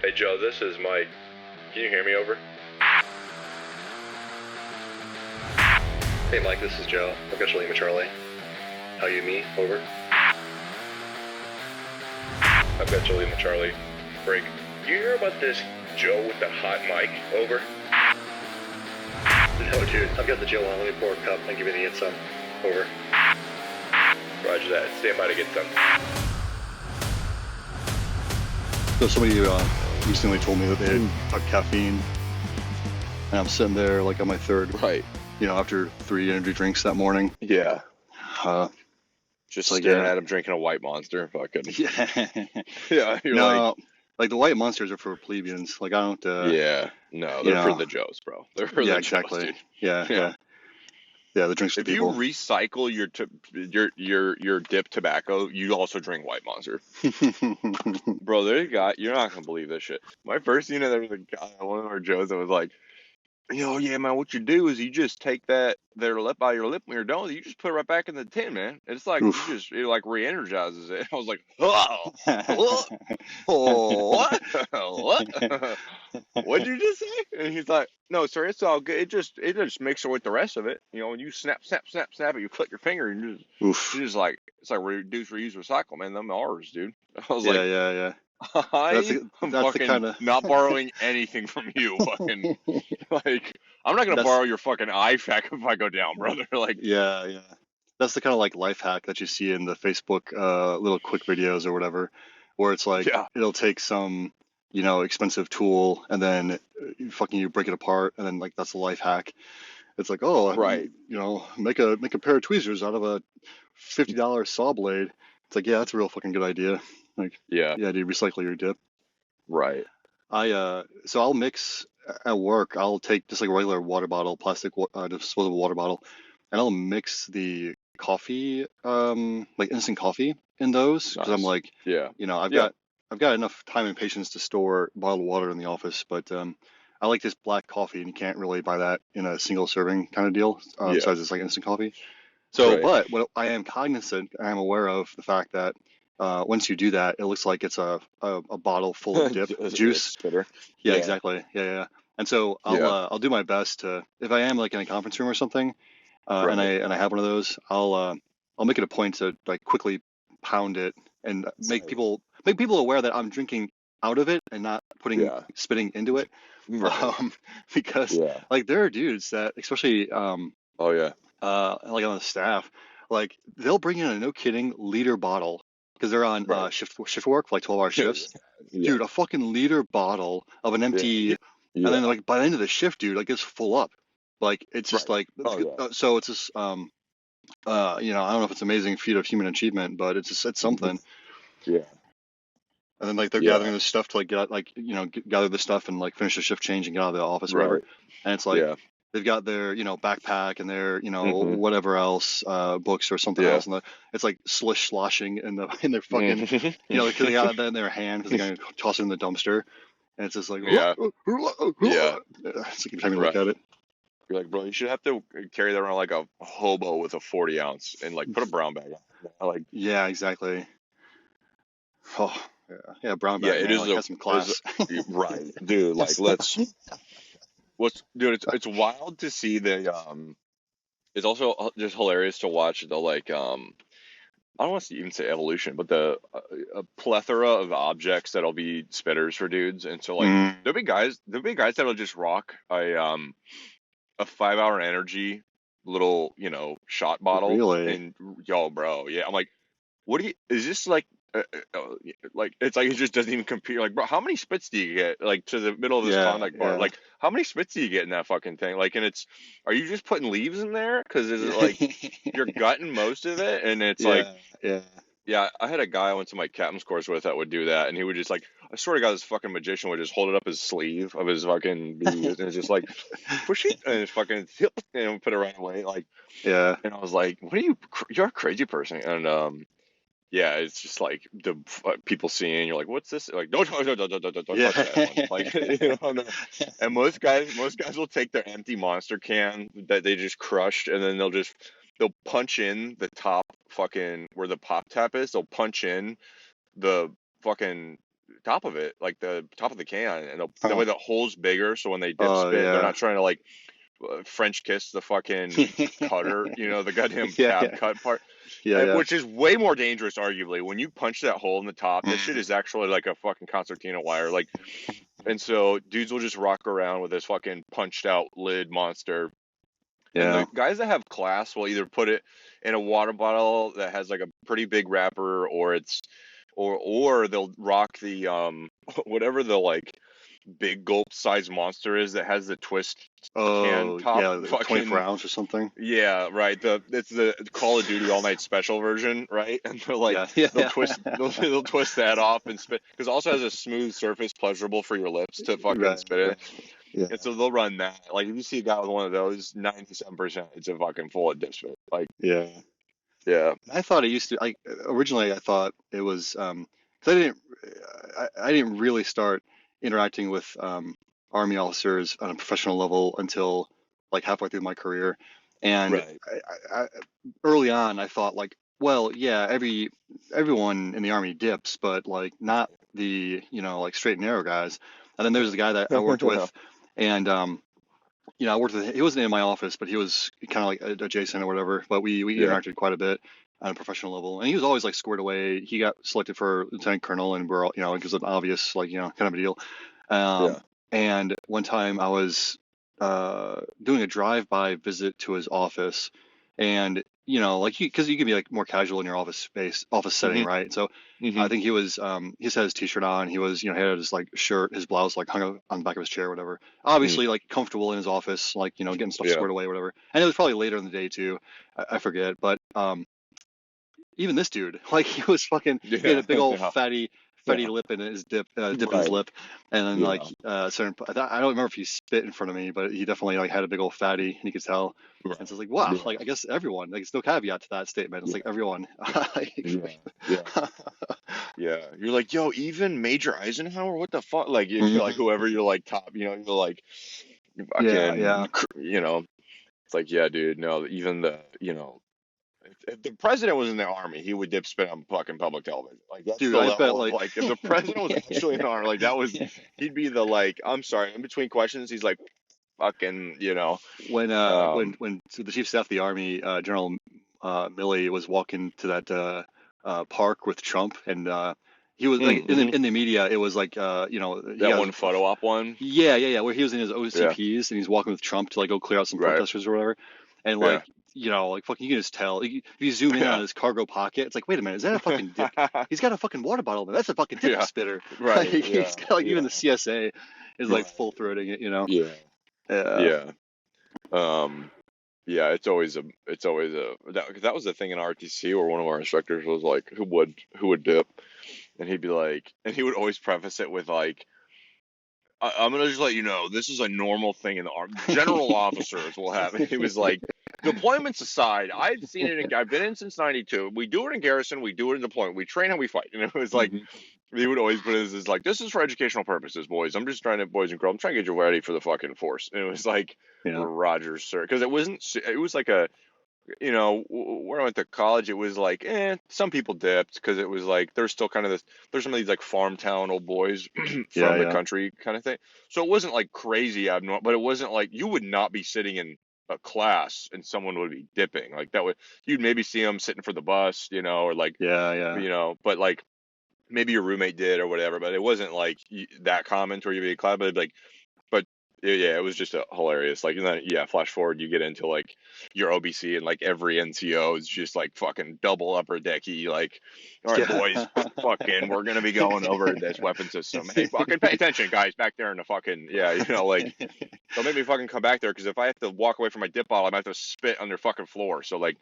Hey Joe, this is Mike. Can you hear me? Over. Hey Mike, this is Joe. I've got Lima Charlie. How you, me? Over. I've got Lima Charlie. Break. You hear about this Joe with the hot mic? Over. No, dude. I've got the Joe on. Let me pour a cup and give you the some. Over. Roger that. Stand by to get some. So somebody recently told me that they had caffeine, and I'm sitting there like on my third, Right. After 3 energy drinks that morning. Yeah. Just like staring at him drinking a white Monster. Fucking. Yeah. Yeah. You're No, like the white Monsters are for plebeians. Like I don't. Yeah. No, they're for the Joes, bro. They're for the exactly. Joes, dude. Yeah. The drinks for If people. you recycle your dip tobacco, you also drink white Monster. Bro, there's a guy, you're not gonna believe this shit. My first there was a guy, one of our Joes that was like, yeah, man, what you do is you just take their lip by your lip when you're done with it, you just put it right back in the tin, man. It's like it like re-energizes it. I was like, oh, what? What? What'd you just say? And he's like, no, sir, it's all good. It just mixes it with the rest of it. When you snap it, you click your finger and you just like, it's like reduce, reuse, recycle, man. Them R's, dude. I was yeah. I'm fucking not borrowing anything from you, fucking. Like, I'm not gonna borrow your fucking IFAC if I go down, brother. Like, yeah. That's the kind of like life hack that you see in the Facebook little quick videos or whatever, where it's like it'll take some expensive tool and then you break it apart and then like that's the life hack. It's like, oh, right, make a pair of tweezers out of a $50 saw blade. It's like, yeah, that's a real fucking good idea. Like, yeah, dude, recycle your dip. Right. So I'll mix at work. I'll take just like a regular water bottle, plastic disposable water bottle, and I'll mix the coffee, like instant coffee in those because I'm like, I've got enough time and patience to store bottled water in the office, but I like this black coffee, and you can't really buy that in a single serving kind of deal. Besides it's like instant coffee. So, but what I am cognizant, I am aware of the fact that once you do that, it looks like it's a bottle full of dip juice. Yeah, exactly. Yeah. And so I'll do my best to, if I am like in a conference room or something, and I have one of those, I'll make it a point to like quickly pound it and make people aware that I'm drinking out of it and not spitting into it. Because like there are dudes that, especially like on the staff, like they'll bring in a no kidding liter bottle because they're on shift work for like 12-hour shifts. Dude, a fucking liter bottle of an empty, and then like by the end of the shift, dude, like it's full up. Like it's just like so it's just I don't know if it's an amazing feat of human achievement, but it's something. Yeah. And then like they're gathering the stuff to like get out, like gather the stuff and like finish the shift change and get out of the office or whatever. And it's like they've got their backpack and their whatever else books or something else, and it's like sloshing in their fucking because they got that in their hand because they're gonna toss it in the dumpster, and it's just like it's like every time you look at it. You're like, bro, you should have to carry that around like a hobo with a 40-ounce and like put a brown bag on. Like, yeah, exactly. Oh, yeah, brown bag. Yeah, has some class. Right, dude. Like, it's wild to see the It's also just hilarious to watch the like I don't want to even say evolution, but the a plethora of objects that'll be spitters for dudes, and so like there'll be guys that'll just rock a 5-hour energy little shot bottle. Really? And bro, I'm like, is this like like it's like it just doesn't even compare. Like, bro, how many spits do you get like to the middle of this Klondike bar? Like, how many spits do you get in that fucking thing? Like, and are you just putting leaves in there? Because is it like you're gutting most of it, and it's I had a guy I went to my captain's course with that would do that, and he would just like, I swear to God, this fucking magician would just hold it up his sleeve of his fucking booze, and it's just like, push it, and it's fucking, and put it right away, like, and I was like, you're a crazy person, and it's just like the people seeing, you're like, what's this? Like, don't touch that one. Like, and most guys will take their empty Monster can that they just crushed, and then they'll punch in the top fucking where the pop tap is. They'll punch in the fucking top of it, like the top of the can, and that Huh. way the hole's bigger, so when they dip Oh spit, they're yeah. not trying to like French kiss the fucking cutter, the goddamn Yeah, tab yeah, cut part, yeah, yeah. which is way more dangerous, arguably. When you punch that hole in the top, that shit is actually like a fucking concertina wire, like. And so dudes will just rock around with this fucking punched out lid monster. And Yeah. the guys that have class will either put it in a water bottle that has like a pretty big wrapper, or or they'll rock the whatever the like big gulp size monster is that has the twist can Oh top yeah, the 24 fucking. ounce or something. Yeah, right. It's the Call of Duty All Night Special version, right? And they're like Yeah, yeah, they'll twist they'll twist that off and spit, because it also has a smooth surface, pleasurable for your lips to fucking right, spit in. right. Yeah, And so they'll run that. Like if you see a guy with one of those, 97% it's a fucking full of dip spit. Like yeah. yeah, I thought it used to. I originally I thought it was 'cause I didn't really start interacting with army officers on a professional level until like halfway through my career, and right. early on I thought like, well, yeah, everyone in the army dips, but like not the like straight and narrow guys. And then there's the guy that I worked with, and I worked with. He wasn't in my office, but he was kind of like adjacent or whatever. But we Yeah. interacted quite a bit on a professional level, and he was always like squared away. He got selected for lieutenant colonel, and we're all it was an obvious like kind of a deal. Yeah. And one time I was doing a drive-by visit to his office, and like because you can be like more casual in your office setting, Mhm. right? So I Mhm. think he was he just had his t-shirt on. He was had his like shirt, his blouse like hung up on the back of his chair or whatever. Obviously like comfortable in his office, like getting stuff Yeah. squared away or whatever. And it was probably later in the day too. I forget, but even this dude, like he was fucking he had a big old Yeah. fatty Yeah. lip in his dip in his Right. lip, and then Yeah. like certain I don't remember if he spit in front of me, but he definitely like had a big old fatty, and you could tell. Right. And so it's like wow, Yeah. like I guess everyone, like it's no caveat to that statement. It's Yeah. like everyone. Yeah. Yeah. Yeah. You're like, yo, even Major Eisenhower, what the fuck? Like you're like whoever you're like top, you're like Yeah, fucking, yeah. it's like, yeah, dude, no, even the, if the president was in the army, he would dip spit on fucking public television. Like that's Dude, the I bet level of like like, if the president was actually in the army, like that was, he'd be the like, I'm sorry, in between questions, he's like, fucking, when so the chief of staff of the army, General Milley, was walking to that park with Trump, and he was like in the media, it was like he that got one photo op one. yeah, where he was in his Yeah. OCPs and he's walking with Trump to like go clear out some Right. protesters or whatever, and Yeah. like like fucking you can just tell if you zoom in Yeah. on his cargo pocket, it's like wait a minute, is that a fucking dip? He's got a fucking water bottle there. That's a fucking dip Yeah. spitter. Right. Like, Yeah. he's got like even the CSA is like Right. full throating it, Yeah. Yeah. Yeah. Yeah, it's always a that was the thing in RTC where one of our instructors was like, who would dip, and he'd be like, and he would always preface it with like, I'm gonna just let you know this is a normal thing in the army. General officers will have it. He was like, deployments aside, I've seen it. I've been in since '92. We do it in garrison. We do it in deployment. We train how we fight. And it was like, he would always put it as like, this is for educational purposes, boys. I'm just trying to, boys and girls, I'm trying to get you ready for the fucking force. And it was like, Yeah. Rogers, sir, because it was like a, where I went to college, it was like, some people dipped because it was like there's still kind of there's some of these like farm town old boys from the country kind of thing. So it wasn't like crazy abnormal, but it wasn't like you would not be sitting in a class and someone would be dipping like that. You'd maybe see them sitting for the bus, or like but like maybe your roommate did or whatever, but it wasn't like that common to where you'd be in class, but like. Yeah, it was just hilarious. Like, and then, flash forward, you get into like your OBC, and like every NCO is just like fucking double upper decky. Like, all right, boys, fucking, we're gonna be going over this weapon system. Hey, fucking, pay attention, guys, back there in the fucking like, don't make me fucking come back there because if I have to walk away from my dip bottle, I'm gonna have to spit on their fucking floor. So like.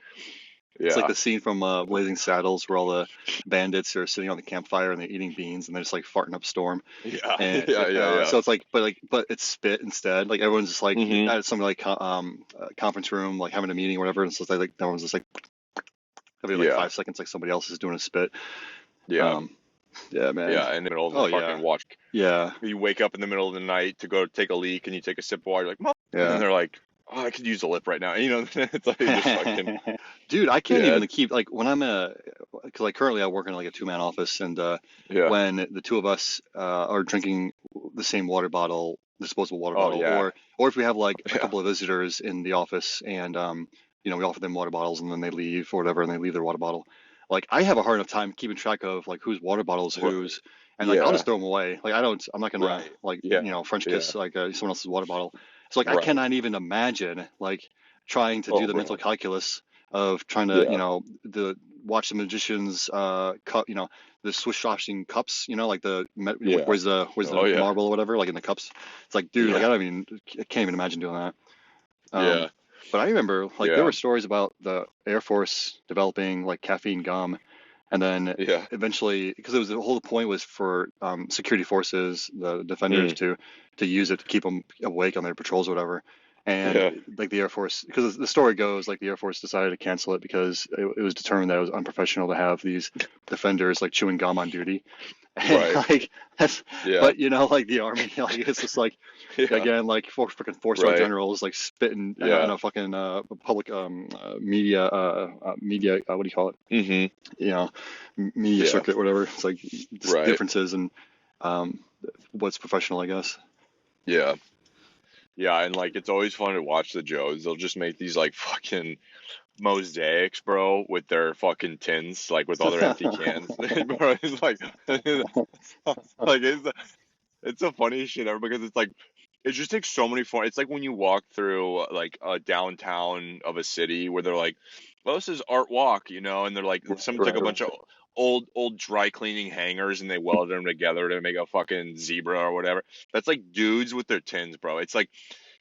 It's like the scene from Blazing Saddles where all the bandits are sitting on the campfire and they're eating beans and they're just like farting up storm. Yeah. And, Yeah. So it's like, but it's spit instead. Like everyone's just like at some like conference room, like having a meeting or whatever, and so it's like everyone's just like every like 5 seconds, like somebody else is doing a spit. Yeah. Yeah, man. Yeah, in the middle of the fucking watch. Yeah. You wake up in the middle of the night to go take a leak and you take a sip of water, you're like, Mom. Yeah. And they're like, oh, I could use a lip right now. You know, it's like just fucking Dude, I can't yeah, even keep like when I'm because like currently I work in like a two-man office, and yeah. when the two of us are drinking the same water bottle, disposable water Oh bottle, yeah, or if we have like a yeah, couple of visitors in the office, and we offer them water bottles, and then they leave or whatever, and they leave their water bottle. Like I have a hard enough time keeping track of like whose water bottle is right, whose, and like I'll yeah, just throw them away. Like I'm not gonna right, like yeah, French yeah, kiss like someone else's water bottle. So like I right. cannot even imagine like trying to do Oh, the mental bro, calculus of trying to yeah, the watch the magician's cup, the Swiss washing cups, like yeah, where's oh the yeah, marble or whatever, like in the cups. It's like, dude, like yeah, I can't even imagine doing that. yeah, But I remember like there yeah, were stories about the Air Force developing like caffeine gum, and then yeah, eventually, because it was the whole point was for security forces, the defenders, mm, to use it to keep them awake on their patrols or whatever. And yeah, like the Air Force, because the story goes, like the Air Force decided to cancel it because it was determined that it was unprofessional to have these defenders like chewing gum on duty. And right, like that's, yeah, but like the army, like it's just like yeah, again, like four-star right, generals like spitting on yeah, a fucking public media what do you call it? mm-hmm, You know, media yeah, circuit, whatever. It's like just right, differences in um, what's professional, I guess. yeah. Yeah, and like it's always fun to watch the Joes. They'll just make these like fucking mosaics, bro, with their fucking tins, like with all their empty cans. Bro, it's like, like it's the funniest shit ever because it's like it just takes so many fun. It's like when you walk through like a downtown of a city where they're like, "Well, this is Art Walk," and they're like, Right, someone took a right, bunch of old dry cleaning hangers and they welded them together to make a fucking zebra or whatever. That's like dudes with their tins, bro. It's like,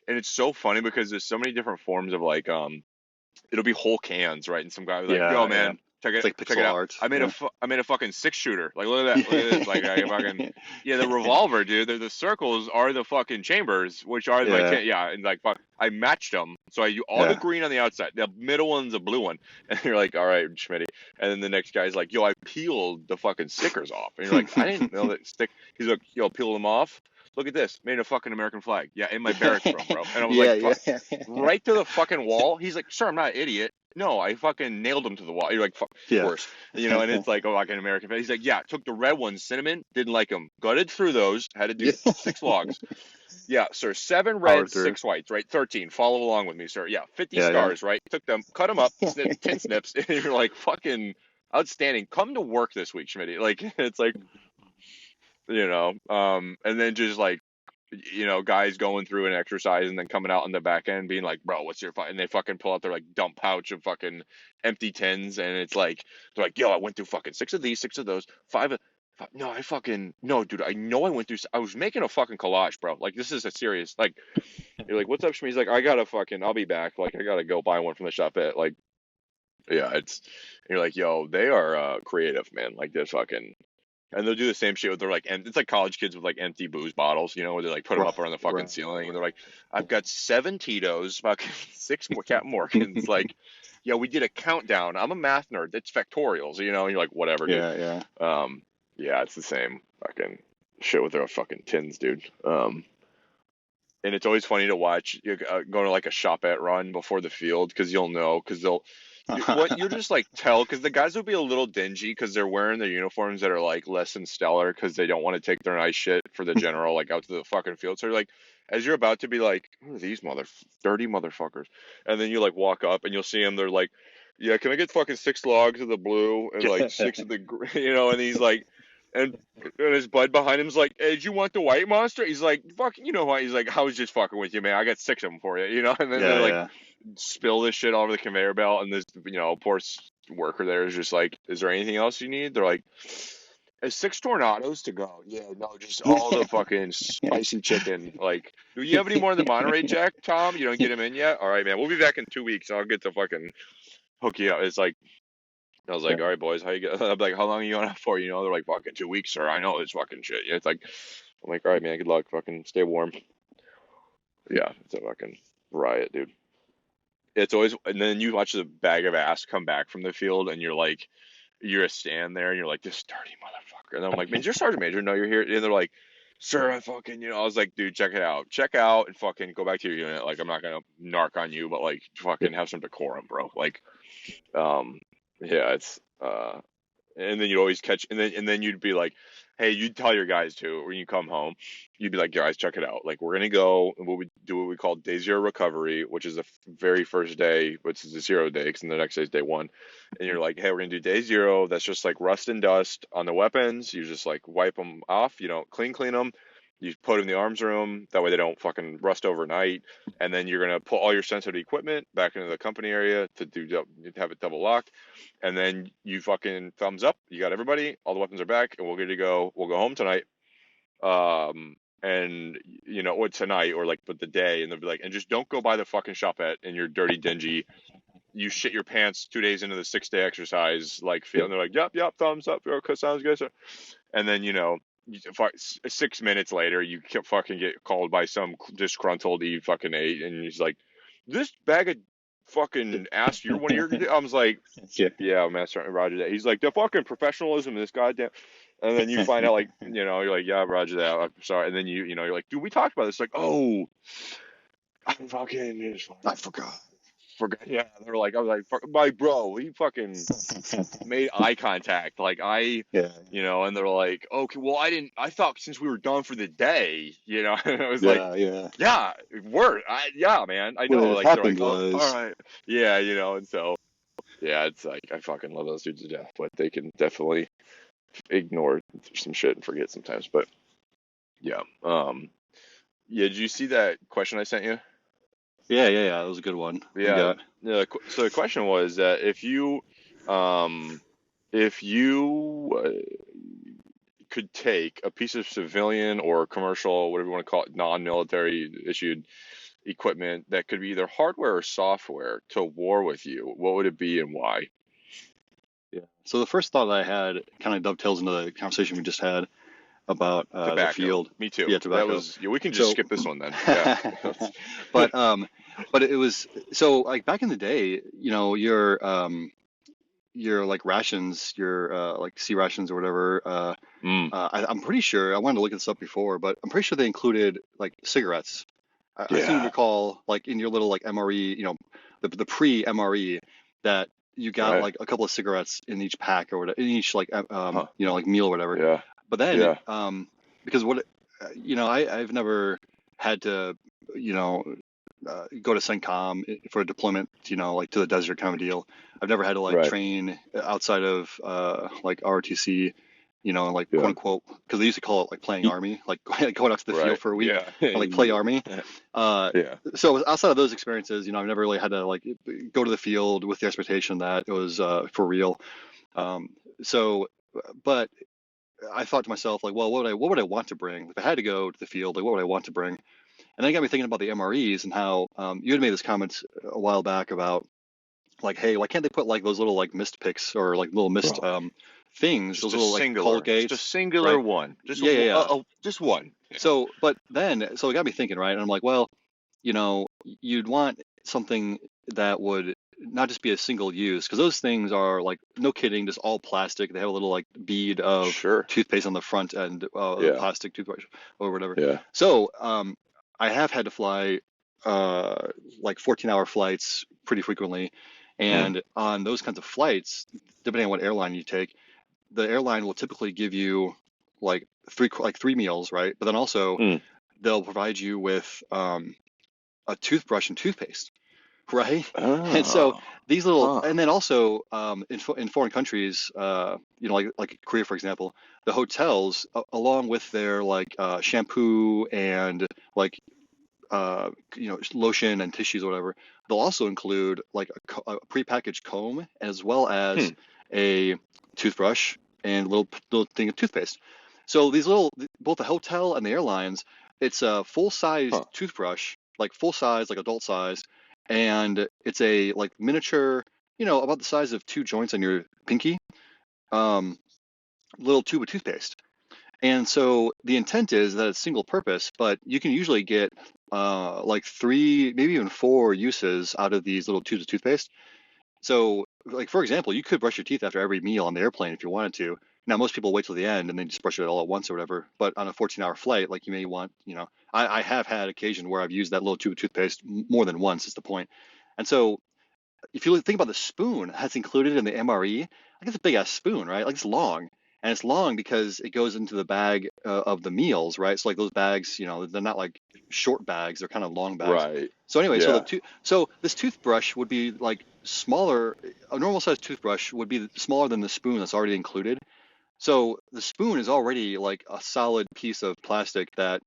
and it's so funny because there's so many different forms of like it'll be whole cans, right? And some guy will be like, "Yo, yeah, yeah. man, check It's it, like check it pixel out. art. I made Yeah. a fucking 6 shooter. Like, look at this. Like, I fucking yeah, the revolver, dude. The circles are the fucking chambers, which are my Yeah, yeah, and like fuck, I matched them. So I do all the yeah. green on the outside. The middle one's a blue one, and you're like, all right, Schmitty. And then the next guy's like, yo, I peeled the fucking stickers off, and you're like, I didn't know that stick. He's like, yo, peel them off. Look at this, made a fucking American flag. Yeah, in my barracks room, bro. And I was Yeah, like, yeah, fuck, right to the fucking wall. He's like, sir, I'm not an idiot. No, I fucking nailed him to the wall. You're like, fuck, yeah. worse, and it's like, oh, like an American. He's like, yeah, took the red ones, cinnamon, didn't like them, gutted through those, had to do Yeah. 6 logs. Yeah, sir, 7 Powered reds, through. 6 whites, right? 13. Follow along with me, sir. Yeah, 50 Yeah, yeah. scars, right? Took them, cut them up, snip, 10 snips, and you're like, fucking outstanding. Come to work this week, Schmitty. Like, it's like, and then just like, guys going through an exercise and then coming out on the back end being like, bro, what's your and they fucking pull out their like dump pouch of fucking empty tins and it's like they're like, yo, I went through fucking 6 of these, 6 of those, 5 of no, I fucking no, dude. I know I went through. I was making a fucking collage, bro. Like this is a serious. Like you're like, what's up, Shmi? He's like, I gotta fucking. I'll be back. Like I gotta go buy one from the shop at like. Yeah, it's. And you're like, yo, they are creative, man. Like this fucking. And they'll do the same shit with their like, it's like college kids with like empty booze bottles, where they like put them Right, up around the fucking right, ceiling, and they're right. like, I've got 7 Tito's, fucking 6 more Captain Morgans, like, yeah, we did a countdown. I'm a math nerd. It's factorials, and you're like, whatever, dude. Yeah, yeah. Yeah, it's the same fucking shit with their fucking tins, dude. And it's always funny to watch you go to like a shop at run before the field because you'll know because they'll what you're just like tell because the guys will be a little dingy because they're wearing their uniforms that are like less than stellar because they don't want to take their nice shit for the general like out to the fucking field. So you're like, as you're about to be like, who are these dirty motherfuckers? And then you like walk up and you'll see them. They're like, yeah, can I get fucking 6 logs of the blue and like 6 of the and he's like. And his bud behind him's like, hey, did you want the white monster? He's like, fuck, you know what? He's like, I was just fucking with you, man. I got 6 of them for you, And then Yeah, they're like, yeah. spill this shit all over the conveyor belt. And this, poor worker there is just like, is there anything else you need? They're like, 6 tornadoes to go. Yeah, no, just all the fucking spicy chicken. Like, do you have any more in the Monterey Jack, Tom? You don't get him in yet? All right, man. We'll be back in 2 weeks. I'll get to fucking hook you up. It's like, I was like, all right, boys, how you get? I'm like, how long are you going out for? They're like, fucking 2 weeks, sir. I know this fucking shit. It's like, I'm like, all right, man, good luck. Fucking stay warm. Yeah, it's a fucking riot, dude. It's always, and then you watch the bag of ass come back from the field, and you're like, you're a stand there, and you're like, this dirty motherfucker. And I'm like, man, you're Sergeant Major. No, you're here. And they're like, sir, I fucking, I was like, dude, check out and fucking go back to your unit. Like, I'm not gonna narc on you, but like, Yeah. fucking have some decorum, bro. Like, um, yeah, it's and then you'd always catch, and then you'd be like, hey, you'd tell your guys too when you come home, you'd be like, guys, check it out. Like, we're gonna go and what we call day zero recovery, which is the very first day, which is the 0 day, because the next day is day one. And you're like, hey, we're gonna do day zero. That's just like rust and dust on the weapons. You just like wipe them off. You don't clean them. You put them in the arms room. That way they don't fucking rust overnight. And then you're gonna put all your sensitive equipment back into the company area to have it double locked. And then you fucking thumbs up. You got everybody. All the weapons are back, and we're good to go. We'll go home tonight. And or tonight, or like, but the day, and they'll be like, and just don't go by the fucking shopette in your dirty, dingy. You shit your pants 2 days into the 6 day exercise, like feel. And they're like, yep, thumbs up. Okay, sounds good, sir. And then 6 minutes later, you fucking get called by some disgruntled fucking eight, and he's like, this bag of fucking ass, you're one of your. I was like, yeah, Master Roger that. He's like, the fucking professionalism in this goddamn. And then you find out, like, you're like, yeah, Roger that. I'm sorry. And then you're like, dude, we talked about this. Like, oh, I forgot. Yeah, they were like, I was like, my bro, he fucking made eye contact. Like, Yeah. and they're like, okay, well, I thought since we were done for the day, and I was like, Yeah. yeah, word, yeah, man, I What know. had Like, they're happened like, oh, all was, right, yeah, and so, yeah, it's like, I fucking love those dudes to death, but they can definitely ignore some shit and forget sometimes. But yeah, did you see that question I sent you? yeah. That was a good one. What you Yeah, got? yeah. So the question was that um, if you could take a piece of civilian or commercial, whatever you want to call it, non-military issued equipment that could be either hardware or software to war with you, what would it be and why? Yeah. So the first thought I had kind of dovetails into the conversation we just had about the Tobacco. field. Me too. Yeah, That tobacco. was, we can just So, skip this one then. Yeah. but it was so like back in the day, your like rations, your like C rations or whatever. Mm, I'm pretty sure I wanted to look this up before, but I'm pretty sure they included like cigarettes. I seem to yeah. recall like in your little like MRE, the pre MRE that you got Right. like a couple of cigarettes in each pack or whatever, in each like Huh. like meal or whatever. Yeah. But then Yeah. because I've never had to you know go to CENTCOM for a deployment, like to the desert kind of deal. I've never had to like Right. train outside of like ROTC, like quote Yeah. unquote, because they used to call it like playing army, like going out to the field Right. for a week Yeah. and like play army. Yeah. So outside of those experiences, I've never really had to like go to the field with the expectation that it was for real. Um, so, but I thought to myself like, well, what would I want to bring if I had to go to the field? Like, what would I want to bring? And then it got me thinking about the MREs and how you had made this comment a while back about like, hey, why can't they put like those little like mist picks or like little mist Bro. things, Just those a little like singular. Just a Colgates, singular right? one. Just Yeah. just one. Yeah. So, so it got me thinking, right? And I'm like, well, you'd want something that would not just be a single use, because those things are like, no kidding, just all plastic. They have a little like bead of Sure. toothpaste on the front end of the Yeah. plastic toothbrush or whatever. Yeah. So, I have had to fly like 14-hour flights pretty frequently, and on those kinds of flights, depending on what airline you take, the airline will typically give you like three meals, right? But then also Mm. they'll provide you with a toothbrush and toothpaste, right? And so Oh. these little, Huh. and then also in foreign countries, like Korea, for example, the hotels, along with their like shampoo and like lotion and tissues or whatever, they'll also include like a prepackaged comb as well as a toothbrush and little thing of toothpaste. So these both the hotel and the airlines, it's a full-size Huh. toothbrush, like full size, like adult size, and it's a like miniature, about the size of two joints on your pinky, um, little tube of toothpaste. And so the intent is that it's single purpose, but you can usually get like three, maybe even four uses out of these little tubes of toothpaste. So, like for example, you could brush your teeth after every meal on the airplane if you wanted to, Now, most people wait till the end and then just brush it all at once or whatever. But on a 14-hour flight, like you may want, I have had occasion where I've used that little tube of toothpaste more than once. Is the point. And so if you think about the spoon that's included in the MRE, like it's a big ass spoon, right? Like it's long, and it's long because it goes into the bag of the meals, right? So like those bags, they're not like short bags; they're kind of long bags. Right. So anyway, Yeah. so this toothbrush would be like smaller. A normal size toothbrush would be smaller than the spoon that's already included. So the spoon is already like a solid piece of plastic that,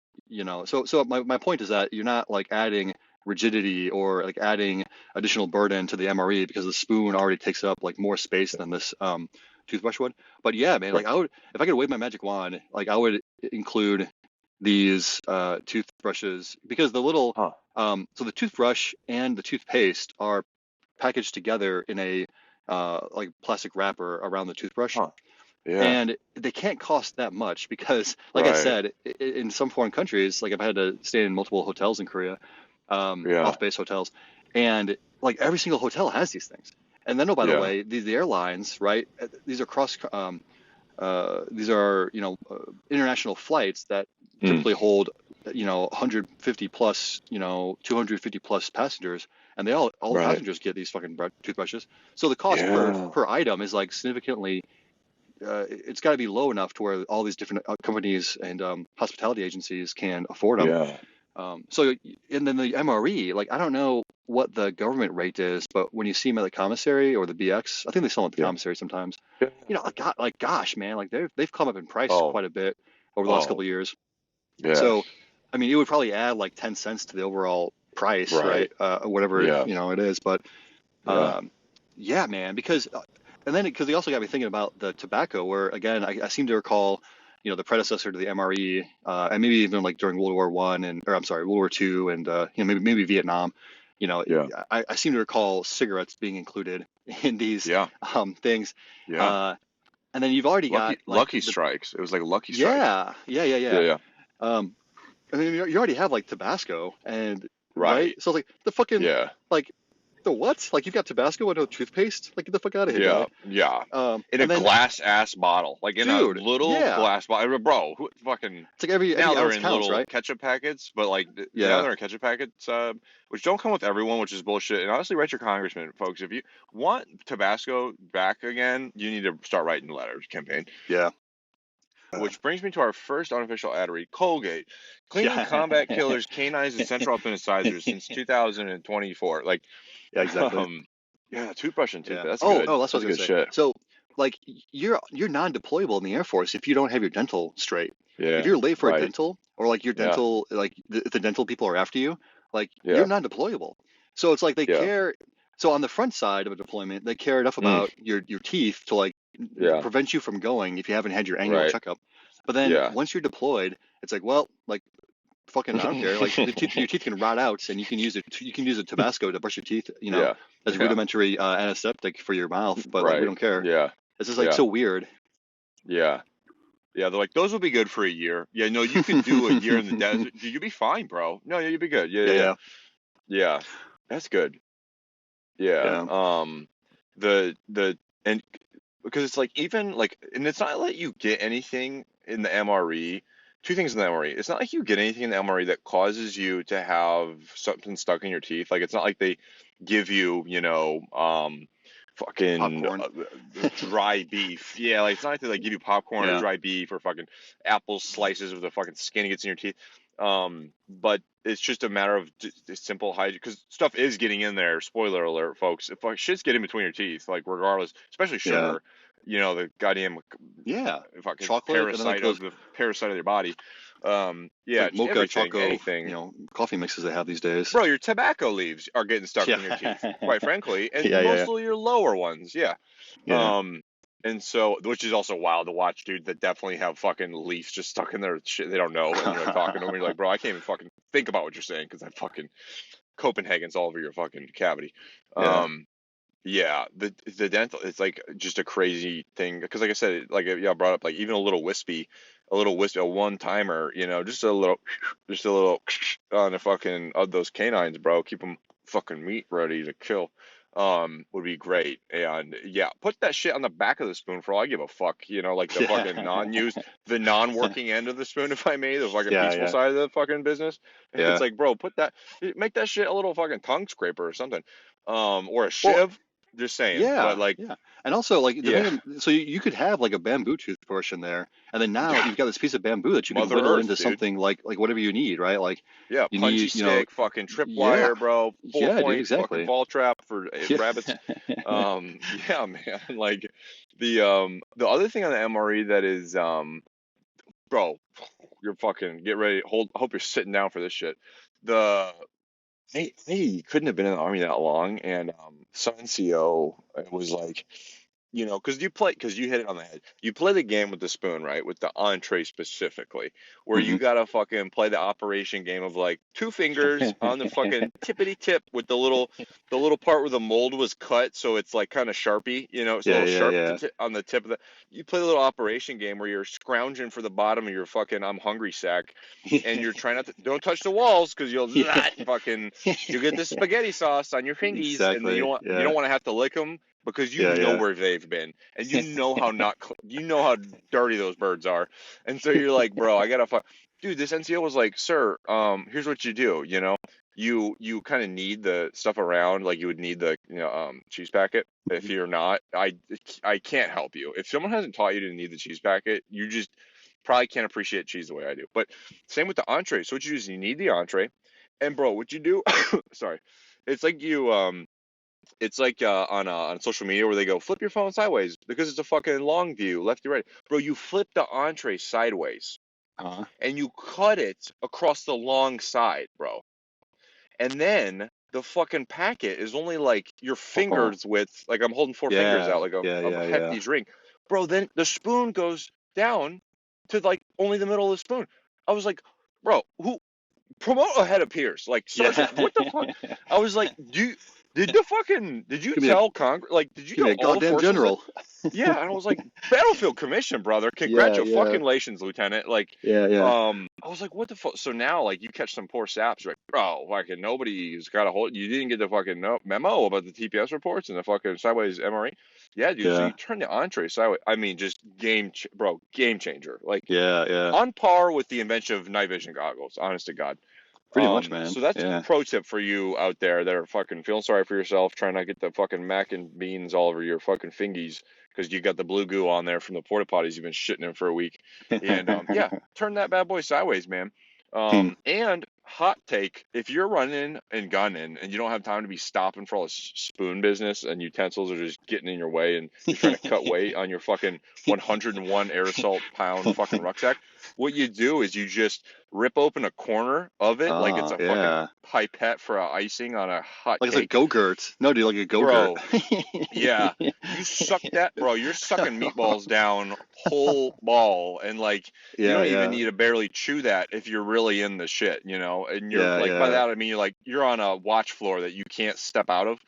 so my point is that you're not like adding rigidity or like adding additional burden to the MRE because the spoon already takes up like more space than this toothbrush would. But yeah, man, like I would, if I could wave my magic wand, like I would include these toothbrushes because the little, so the toothbrush and the toothpaste are packaged together in a like plastic wrapper around the toothbrush. Yeah. And they can't cost that much because, like I said, in some foreign countries, like I've had to stay in multiple hotels in Korea, off-base hotels, and like every single hotel has these things. And then, oh, by the way, the airlines, right? These are international flights that typically hold, 150 plus, 250 plus passengers, and all the passengers get these fucking toothbrushes. So the cost per item is like significantly. It's got to be low enough to where all these different companies and hospitality agencies can afford them. Yeah. And then the MRE, like I don't know what the government rate is, but when you see them at the commissary or the BX, I think they sell them at the commissary sometimes. Gosh, man, like they've come up in price quite a bit over the last couple of years. Yeah. So, I mean, it would probably add like 10 cents to the overall price, right? Whatever it is, but yeah, man, because. And then, because they also got me thinking about the tobacco, where again, I seem to recall, the predecessor to the MRE, and maybe even like during World War World War II, and maybe Vietnam, I seem to recall cigarettes being included in these things. Yeah. And then you've already got Lucky Strikes. It was like Lucky Strikes. Yeah. I mean, you already have like Tabasco, and right? So like the fucking like. The what? Like you've got Tabasco and no toothpaste? Like get the fuck out of here. In a glass ass bottle, like in a little glass bottle, bro. Fucking. It's like every now they're ounce in counts, little right? ketchup packets, but like now they're in ketchup packets, which don't come with everyone, which is bullshit. And honestly, write your congressman, folks. If you want Tabasco back again, you need to start writing letters campaign. Yeah. Which brings me to our first unofficial ad read. Colgate, cleaning combat killers, canines, and central appendicizers since 2024. Like, yeah, exactly. Toothbrush and toothpaste. That's good. Oh, that's what I was gonna say. Shit. So, like, you're non-deployable in the Air Force if you don't have your dental straight. Yeah. If you're late for a dental, or like your dental, like the dental people are after you, like you're non-deployable. So it's like they care. So on the front side of a deployment, they care enough about your teeth to like prevent you from going if you haven't had your annual checkup. But then once you're deployed, it's like, well, like fucking I don't care. Like your teeth can rot out, and you can use a Tabasco to brush your teeth, as rudimentary anesthetic for your mouth. But like we don't care. Yeah. It's just like so weird. Yeah. Yeah, they're like, those will be good for a year. Yeah, no, you can do a year in the desert. You'll be fine, bro. No, you'll be good. Yeah. That's good. Yeah. And because it's like even like, and it's not like you get anything in the MRE. Two things in the MRE. It's not like you get anything in the MRE that causes you to have something stuck in your teeth. Like it's not like they give you, fucking dry beef. Yeah, like it's not like they like give you popcorn or dry beef or fucking apple slices with the fucking skin gets in your teeth. But it's just a matter of simple hygiene because stuff is getting in there. Spoiler alert, folks. If like shit's getting between your teeth, like regardless, especially sugar, the goddamn fucking chocolate parasite of the parasite of your body. Like mocha, chocolate, anything, coffee mixes they have these days. Bro, your tobacco leaves are getting stuck in your teeth, quite frankly, and mostly your lower ones, and so, which is also wild to watch, dude, that definitely have fucking leaves just stuck in their shit they don't know, and you're like talking to them, and you're like, bro, I can't even fucking think about what you're saying, because I fucking, Copenhagen's all over your fucking cavity. The dental, it's like just a crazy thing, because like I said, like I brought up, like even a one timer, just a little on the fucking of those canines, bro. Keep them fucking meat ready to kill. would be great. And yeah, put that shit on the back of the spoon for all I give a fuck. You know, like the fucking non-used, the non-working end of the spoon, if I may, the fucking peaceful side of the fucking business. It's like, bro, make that shit a little fucking tongue scraper or something, or a shiv. Just saying, but like, and also like so you could have like a bamboo toothbrush in there, and then now you've got this piece of bamboo that you can whittle into something like whatever you need, right? Like you punchy need, stick, fucking tripwire, bro, 4-point fucking fall trap for rabbits. Yeah, man. Like the other thing on the MRE that is bro, you're fucking get ready. I hope you're sitting down for this shit. Hey, couldn't have been in the Army that long, and some NCO was like, you know, because you hit it on the head. You play the game with the spoon, right? With the entree specifically, where you gotta fucking play the operation game of like 2 fingers on the fucking tippity tip with the little part where the mold was cut, so it's like kind of sharpy, you know, it's a little sharp on the tip of the. You play the little operation game where you're scrounging for the bottom of your fucking I'm hungry sack, and you're trying not to don't touch the walls because you'll fucking you get the spaghetti sauce on your fingies, and then you don't want to have to lick them. Because you know where they've been, and you know how you know how dirty those birds are, and so you're like, bro, I gotta dude. This NCO was like, sir, here's what you do. You know, you kind of need the stuff around, like you would need the cheese packet. If you're not, I can't help you. If someone hasn't taught you to need the cheese packet, you just probably can't appreciate cheese the way I do. But same with the entree. So what you do is you need the entree, and bro, what you do, sorry, it's like you It's like on social media where they go flip your phone sideways because it's a fucking long view, lefty right. Bro, you flip the entree sideways, and you cut it across the long side, bro. And then the fucking packet is only like your fingers width. Like I'm holding 4 fingers out like a hefty drink, bro. Then the spoon goes down to like only the middle of the spoon. I was like, bro, who promote ahead of peers? Like, Sergeant, what the fuck? I was like, did you tell Congress, like, did you tell all the forces? General. Yeah, and I was like, Battlefield Commission, brother. Congratulations, Lieutenant. Like, I was like, what the fuck? So now, like, you catch some poor saps, right? Bro, fucking nobody's got a hold. You didn't get the fucking memo about the TPS reports and the fucking sideways MRE. Yeah, dude. So you turn the entree sideways. I mean, just game changer. Like, on par with the invention of night vision goggles. Honest to God. Pretty much, man. So that's a pro tip for you out there that are fucking feeling sorry for yourself, trying not to get the fucking mac and beans all over your fucking fingies because you got the blue goo on there from the porta potties you've been shitting in for a week. And turn that bad boy sideways, man. And hot take, if you're running and gunning and you don't have time to be stopping for all this spoon business and utensils are just getting in your way and you're trying to cut weight on your fucking 101 air assault pound fucking rucksack, what you do is you just rip open a corner of it like it's a fucking pipette for a icing on a hot like cake. It's a go-gurt. No, dude, like a go-gurt. Bro, yeah. You suck that, bro. You're sucking meatballs down whole ball, and like you don't even need to barely chew that if you're really in the shit, you know. And you're by that I mean you're on a watch floor that you can't step out of,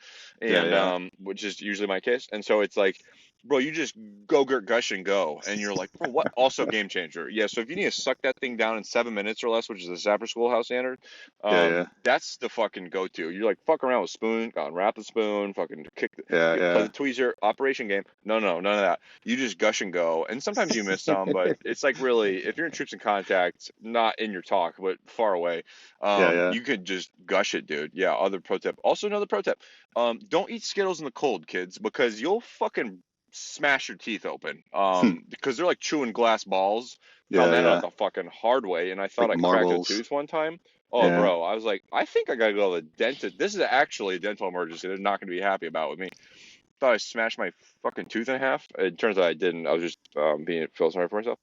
and which is usually my case. And so it's like, bro, you just go-gurt, gush, and go. And you're like, bro, what? Also game changer. Yeah, so if you need to suck that thing down in 7 minutes or less, which is the Sapper Schoolhouse standard, that's the fucking go-to. You're like, fuck around with spoon, go unwrap the spoon, fucking kick play the tweezer, operation game. No, none of that. You just gush and go. And sometimes you miss some, but it's like really, if you're in troops in contact, not in your talk, but far away, you could just gush it, dude. Yeah, other pro tip. Also another pro tip, don't eat Skittles in the cold, kids, because you'll fucking smash your teeth open because they're like chewing glass balls. Found that out the fucking hard way, and I thought like I cracked a tooth one time. Bro, I was like, I think I gotta go to the dentist. This is actually a dental emergency. They're not gonna be happy about with me. Thought I smashed my fucking tooth in half. It turns out I didn't. I was just feeling sorry for myself.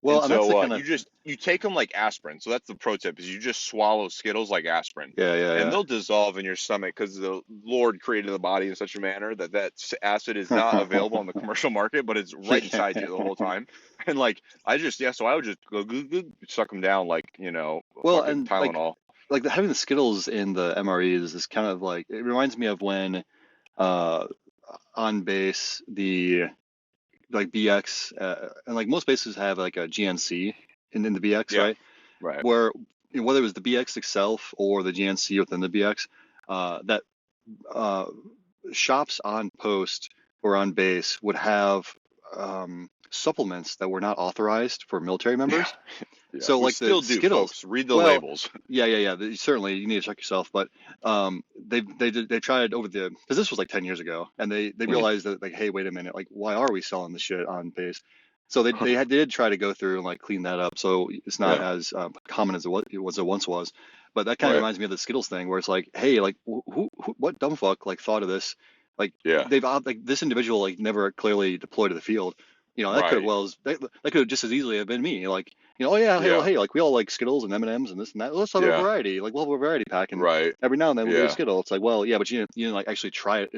Well, and so you take them like aspirin. So that's the pro tip: is you just swallow Skittles like aspirin. And they'll dissolve in your stomach because the Lord created the body in such a manner that acid is not available on the commercial market, but it's right inside you the whole time. And like so I would just go suck them down like fucking Tylenol. Like having the Skittles in the MREs is kind of like, it reminds me of when on base the like BX and like most bases have like a GNC in the BX, right? Where whether it was the BX itself or the GNC within the BX, that shops on post or on base would have supplements that were not authorized for military members. Yeah, So we like the still do, Skittles, folks. Read the well, labels. yeah. Certainly, you need to check yourself. But they tried over the because this was like 10 years ago, and they realized that like, hey, wait a minute, like why are we selling this shit on base? So they did try to go through and like clean that up, so it's not Yeah. as common as it once was. But that kind of Right. reminds me of the Skittles thing, where it's like, hey, like who what dumb fuck like thought of this? Like Yeah. they've like this individual like never clearly deployed to the field. You know, that could have Right. well as that could have just as easily have been me. Like, you know, oh yeah, hey, well, Yeah. hey, like we all like Skittles and M&Ms and this and that. Let's have a Yeah. variety. Like we'll have a variety pack, and Right. every now and then we'll do a Yeah. Skittle. It's like, well, yeah, but you didn't like actually try it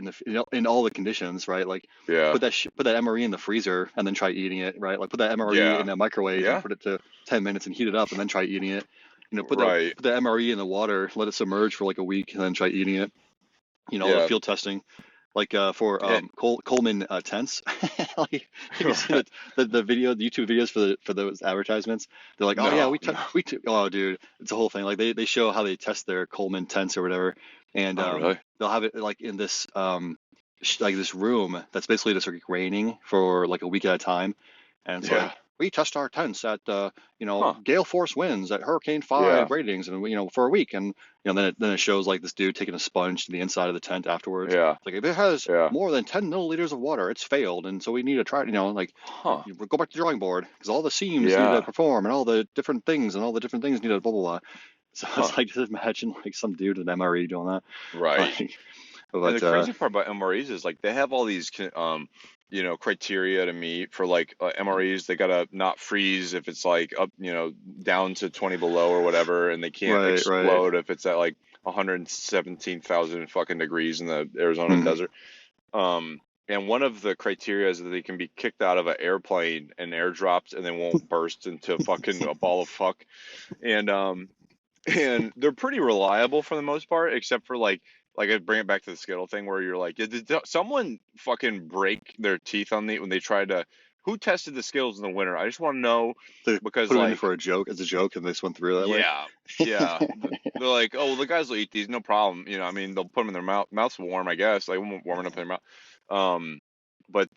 in all the conditions, right? Like Yeah. put that MRE in the freezer and then try eating it, right? Like put that MRE Yeah. in the microwave and Yeah. put it to 10 minutes and heat it up and then try eating it. You know, Right. put the MRE in the water, let it submerge for like a week, and then try eating it. You know, the Yeah. field testing, like for Yeah. Coleman tents. Like, have you seen the YouTube videos for those advertisements? They're like, oh yeah, No. No. oh dude, it's a whole thing. Like they show how they test their Coleman tents or whatever, and Oh, really? they'll have it like in this like this room that's basically just like raining for like a week at a time, and it's Yeah. like we test our tents at Huh. gale force winds at Hurricane 5 Yeah. ratings, and for a week, and then it shows like this dude taking a sponge to the inside of the tent afterwards. Yeah. It's like if it has Yeah. more than 10 milliliters of water, it's failed, and so we need to try. Like Huh. you go back to the drawing board because all the seams need to Yeah. perform, and all the different things need to blah blah blah. So Huh. it's like just imagine like some dude in MRE doing that. Right. Like, And but the crazy part about MREs is like they have all these criteria to meet for like MREs. They gotta not freeze if it's like up, down to 20 below or whatever, and they can't right. explode if it's at like 117,000 fucking degrees in the Arizona Mhm. desert. And one of the criteria is that they can be kicked out of an airplane and airdropped and they won't burst into fucking a ball of fuck. And they're pretty reliable for the most part, except for like I bring it back to the Skittle thing where you're like, did someone fucking break their teeth on when they tried to? Who tested the Skittles in the winter? I just want to know They because put it in like, for a joke as a joke, and they just went through that way. yeah, they're like, oh, well, the guys will eat these, no problem. I mean, they'll put them in their mouth's warm, I guess, like warming up in their mouth. But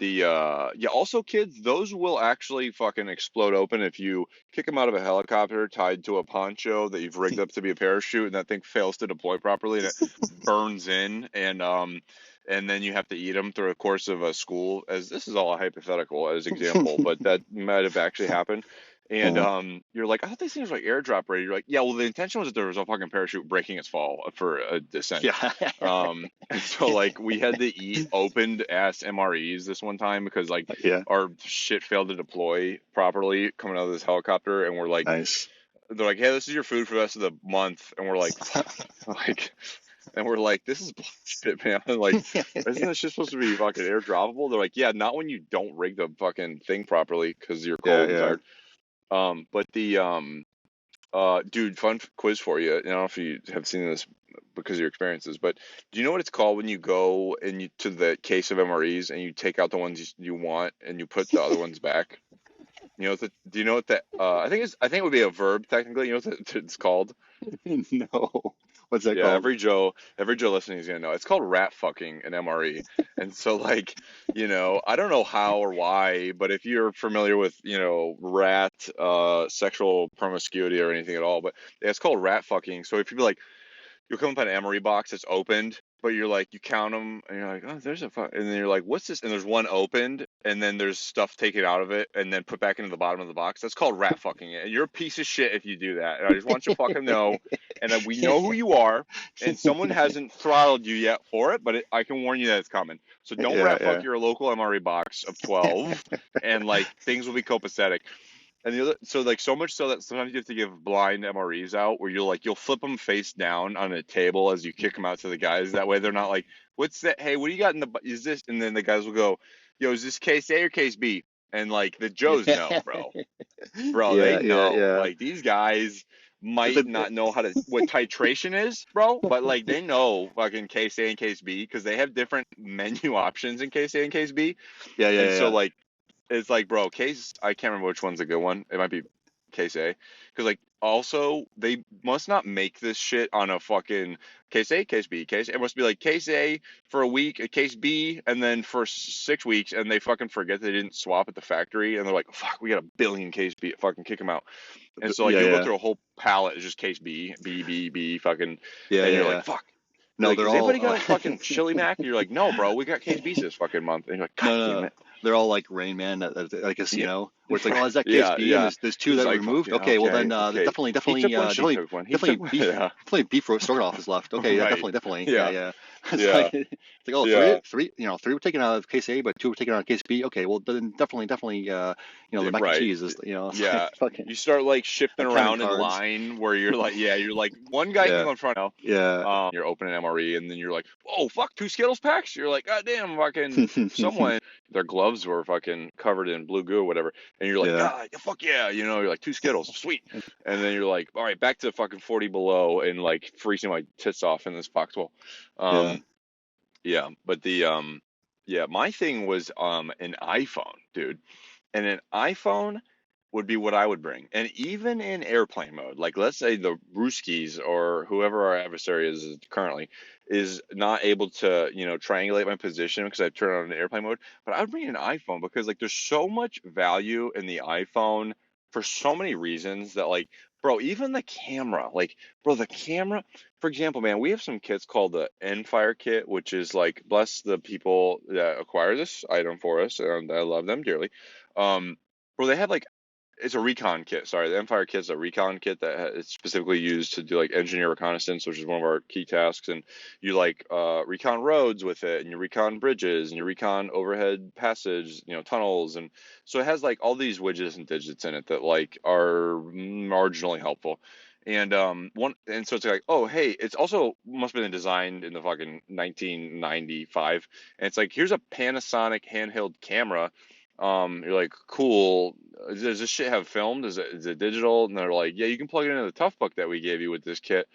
also kids, those will actually fucking explode open if you kick them out of a helicopter tied to a poncho that you've rigged up to be a parachute, and that thing fails to deploy properly and it burns in, and then you have to eat them through the course of a school. As this is all a hypothetical as example, but that might have actually happened. And you're like, I thought these things were like airdrop ready. You're like, yeah, well, the intention was that there was a fucking parachute breaking its fall for a descent. Yeah. And so like we had to eat opened ass MREs this one time because like Yeah. our shit failed to deploy properly coming out of this helicopter, and we're like, Nice. they're like, hey, this is your food for the rest of the month, and we're like, this is bullshit, man. Like, isn't this shit supposed to be fucking airdroppable? They're like, yeah, not when you don't rig the fucking thing properly because you're cold and tired. But the dude, fun quiz for you. I don't know if you have seen this because of your experiences, but do you know what it's called when you go and to the case of MREs and you take out the ones you want and you put the other ones back? Do you know what that? I think it would be a verb technically. You know what it's called? No. What's that Yeah, called? every Joe listening is gonna know. It's called rat fucking an MRE. And so like, I don't know how or why, but if you're familiar with, rat sexual promiscuity or anything at all, but it's called rat fucking. So if you be like, you'll come up on an MRE box that's opened, but you're like, you count them and you're like, oh, there's a fuck, and then you're like, what's this? And there's one opened, and then there's stuff taken out of it and then put back into the bottom of the box. That's called rat fucking it. And you're a piece of shit if you do that. And I just want you to fucking know, and that we know who you are, and someone hasn't throttled you yet for it, but I can warn you that it's coming. So don't rat fuck your local MRE box of 12, and like things will be copacetic. And so much so that sometimes you have to give blind MREs out where you'll flip them face down on a table as you kick them out to the guys. That way they're not like, what's that? Hey, what do you got is this? And then the guys will go, yo, is this case A or case B? And like the Joes know, bro. They know. Yeah. Like these guys might not know what titration is, bro, but like they know fucking case A and case B because they have different menu options in case A and case B. Yeah. So like, it's like, bro, I can't remember which one's a good one. It might be Case A, because like also they must not make this shit on a fucking case A, case B, case. It must be like case A for a week, a case B, and then for 6 weeks, and they fucking forget they didn't swap at the factory, and they're like, fuck, we got a billion case B, fucking kick them out. And so like Yeah, you'll go yeah, through a whole palette, it's just case B, B, B, B, fucking, yeah, and yeah, you're like, yeah. fuck. No, Like, they're is all anybody got a fucking chili mac? And you're like, no, bro, we got case B's this fucking month. And you're like, God no, damn no, it. they're all like Rain Man at a Yeah. casino, where it's like, oh, is that case B? And Yeah. there's two It's that like, removed. fucking, Okay, well then, okay. definitely, He took one, she definitely, took one. He definitely took one. beef, Yeah. definitely beef stroganoff is left. Okay, yeah, Right. definitely, yeah, Yeah. yeah. Yeah. It's like, oh, Yeah. three, three were taken out of case A, but two were taken out of case B. Okay, well then definitely, the mac and Right. cheese is, it's Yeah. like fucking You start like shifting like counting around in cards. line where you're like, yeah, you're like, one guy can Yeah, go in front now. yeah. You're opening MRE, and then you're like, oh, fuck, 2 Skittles packs? You're like, God damn, fucking someone, their gloves were fucking covered in blue goo or whatever. And you're like, Yeah. ah, fuck yeah, you're like, 2 Skittles, sweet. And then you're like, all right, back to fucking 40 below and like freezing my tits off in this foxhole. Yeah. Yeah, but yeah, my thing was an iPhone, dude. And an iPhone would be what I would bring. And even in airplane mode, like let's say the Ruskies or whoever our adversary is currently is not able to, triangulate my position because I turn on an airplane mode, but I would bring an iPhone because like there's so much value in the iPhone for so many reasons that like, bro, even the camera, like, bro, the camera, for example, man, we have some kits called the Endfire kit, which is like, bless the people that acquire this item for us, and I love them dearly. Bro, they have like it's a recon kit. Sorry, the Empire kit's a recon kit that is specifically used to do like engineer reconnaissance, which is one of our key tasks. And you like recon roads with it, and you recon bridges, and you recon overhead passage, tunnels, and so it has like all these widgets and digits in it that like are marginally helpful. And so it's like, oh hey, it's also must have been designed in the fucking 1995, and it's like here's a Panasonic handheld camera. You're like, cool. Does this shit have film? Is it digital? And they're like, yeah, you can plug it into the Toughbook that we gave you with this kit.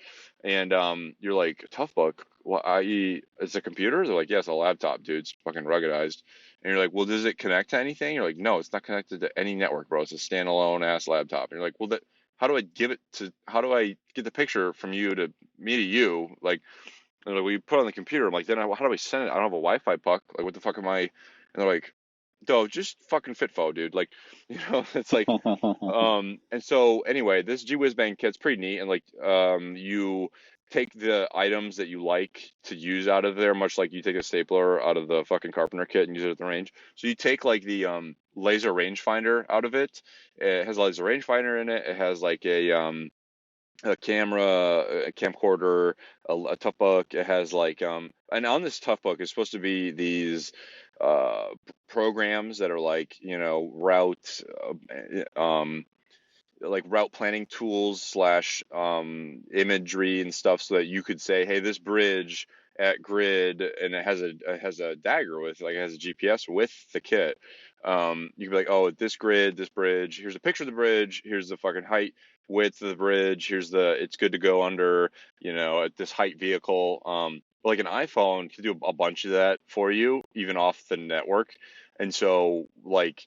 And you're like, Toughbook? What? I.e., it's a computer? They're like, yeah, it's a laptop, dude. It's fucking ruggedized. And you're like, well, does it connect to anything? You're like, no, it's not connected to any network, bro. It's a standalone ass laptop. And you're like, well, how do I get the picture from you to me to you? Like, we put it on the computer. I'm like, then how do I send it? I don't have a Wi-Fi puck. Like, what the fuck am I? And they're like, no, just fucking Fitfo, dude. Like, it's like, and so anyway, this GWiz Bang kit's pretty neat, and like, you take the items that you like to use out of there, much like you take a stapler out of the fucking carpenter kit and use it at the range. So you take like the laser rangefinder out of it. It has a laser rangefinder in it. It has like a camera, a camcorder, a Toughbook. It has like and on this Toughbook is supposed to be these programs that are like route like route planning tools slash imagery and stuff, so that you could say, hey, this bridge at grid, and it has a dagger with like it has a GPS with the kit. You can be like, oh, this grid, this bridge, here's a picture of the bridge, here's the fucking height, width of the bridge, here's it's good to go under, at this height vehicle. Like an iPhone can do a bunch of that for you, even off the network. And so like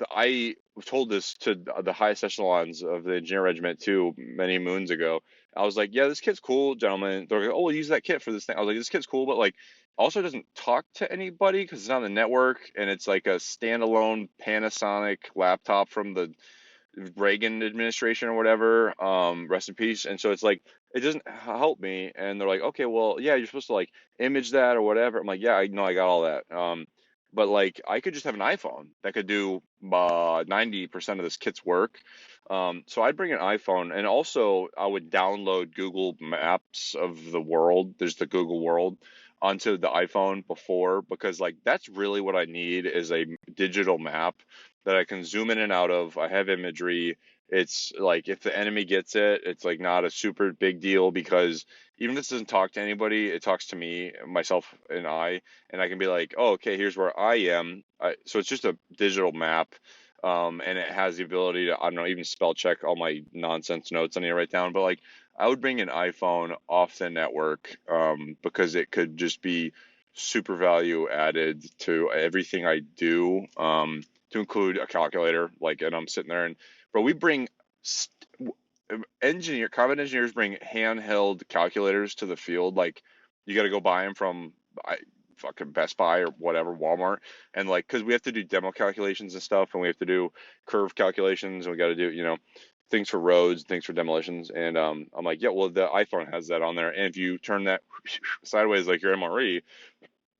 I told this to the highest echelons of the engineer regiment too many moons ago. I was like, yeah, this kit's cool, gentlemen. They're like, oh, we'll use that kit for this thing. I was like, this kit's cool, but like also doesn't talk to anybody because it's on the network, and it's like a standalone Panasonic laptop from the Reagan administration or whatever. Rest in peace. And so it's like it doesn't help me. And they're like, okay, well, yeah, you're supposed to like image that or whatever. I'm like, yeah, I know, I got all that. But like I could just have an iPhone that could do 90% of this kit's work. So I'd bring an iPhone, and also I would download Google Maps of the world. There's the Google World onto the iPhone before, because like that's really what I need is a digital map that I can zoom in and out of. I have imagery. It's like if the enemy gets it, it's like not a super big deal, because even if this doesn't talk to anybody, it talks to me, myself, and I can be like, oh, okay, here's where I am. So it's just a digital map, and it has the ability to, I don't know, even spell check all my nonsense notes I need to write down. But like, I would bring an iPhone off the network, because it could just be super value added to everything I do, to include a calculator. Like, and I'm sitting there, and bro, we bring Combat engineers bring handheld calculators to the field. Like, you got to go buy them from fucking Best Buy or whatever, Walmart, and like, because we have to do demo calculations and stuff, and we have to do curve calculations, and we got to do, things for roads, things for demolitions, and I'm like, yeah, well, the iPhone has that on there, and if you turn that sideways like your MRE,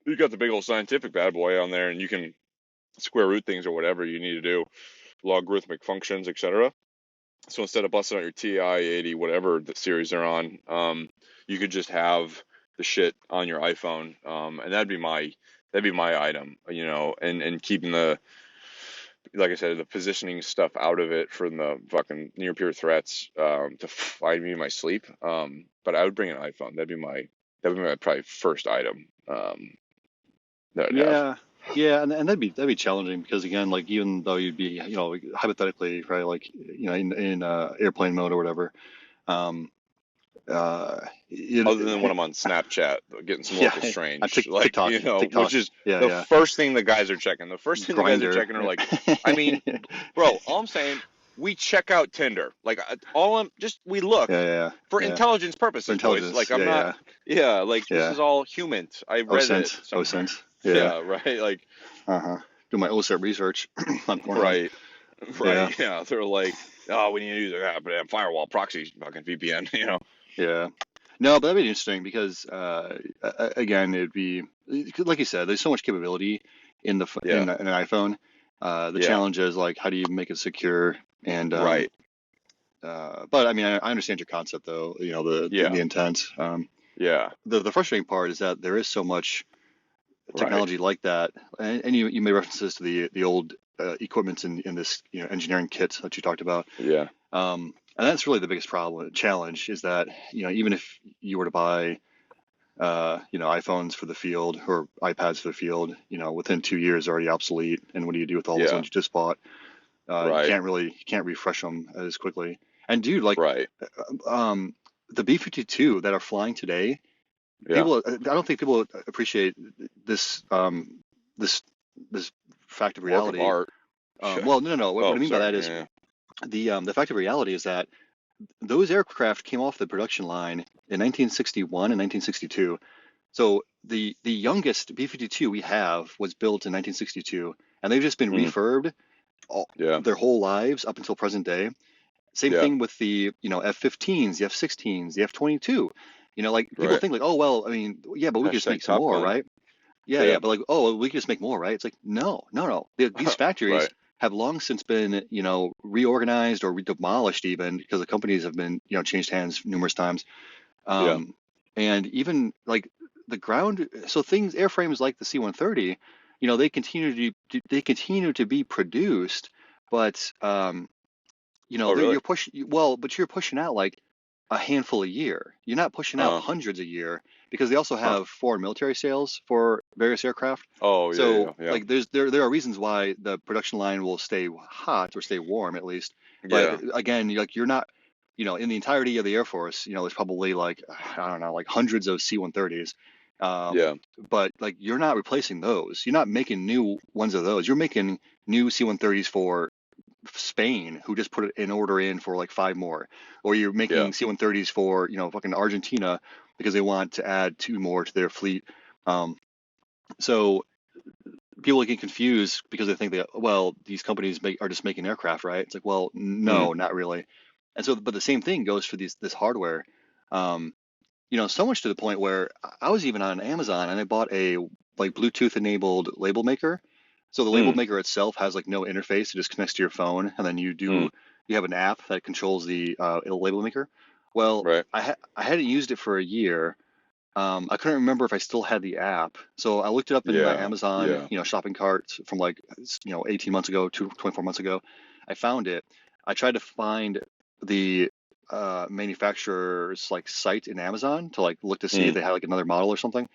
you got the big old scientific bad boy on there, and you can square root things or whatever you need to do, logarithmic functions, etc. So instead of busting out your TI 80, whatever the series they're on, you could just have the shit on your iPhone, and that'd be my item, and keeping the, like I said, the positioning stuff out of it from the fucking near peer threats, to find me in my sleep. But I would bring an iPhone. That'd be my probably first item. That I'd have. Yeah, and that'd be challenging because again, like even though you'd be, hypothetically, right, like in airplane mode or whatever, um, Other than when I'm on Snapchat, getting some yeah, local strange, TikTok, which is yeah, the first thing the guys are checking. The first thing the guys are checking are like, I mean, bro, all I'm saying, we check out Tinder. Like, we look for intelligence purposes, boys. Like, I'm not, this is all human. I read it somewhere. Yeah, right. Like, do my OSERP research on Pornhub. Right. Yeah. They're like, oh, we need to use a firewall proxy, fucking VPN. Yeah. No, but that'd be interesting because again, it'd be like you said, there's so much capability in in an iPhone. The challenge is like, how do you make it secure? And right. But I mean, I understand your concept though. The intent. The frustrating part is that there is so much technology like that, and you made references to the old equipments in this engineering kit that you talked about. And that's really the biggest challenge is that even if you were to buy iPhones for the field or iPads for the field, within 2 years they're already obsolete, and what do you do with all those ones you just bought? You can't refresh them as quickly. And dude, like the B-52 that are flying today, people, I don't think people appreciate this this fact of reality. Work of art. Well, no. What I mean by that is the fact of reality is that those aircraft came off the production line in 1961 and 1962. So the youngest B-52 we have was built in 1962, and they've just been refurbed their whole lives up until present day. Same thing with the F-15s, the F-16s, the F-22. Like people think like, oh well, I mean, yeah, but we could just make some more, right? Yeah, but like, oh, well, we could just make more, right? It's like, no. These factories have long since been, reorganized or demolished even because the companies have been, changed hands numerous times. And even like the ground, so airframes like the C-130, they continue to be produced, but you're pushing out like a handful a year. You're not pushing out hundreds a year because they also have foreign military sales for various aircraft. Like there are reasons why the production line will stay hot or stay warm at least. But again, you're not, in the entirety of the Air Force, there's probably like, I don't know, like hundreds of C-130s. But like you're not replacing those. You're not making new ones of those. You're making new C-130s for Spain, who just put an order in for like 5 more, or you're making C-130s for fucking Argentina because they want to add 2 more to their fleet. So people get confused because they think these companies are just making aircraft, right? It's like, well, no, not really. And so, but the same thing goes for this hardware. So much to the point where I was even on Amazon and I bought a like Bluetooth enabled label maker. So the label maker itself has like no interface; it just connects to your phone, and then you have an app that controls the label maker. Well, I hadn't used it for a year. I couldn't remember if I still had the app, so I looked it up in my Amazon, shopping cart from like 18 months ago, 24 months ago. I found it. I tried to find the manufacturer's like site in Amazon to like look to see if they had like another model or something.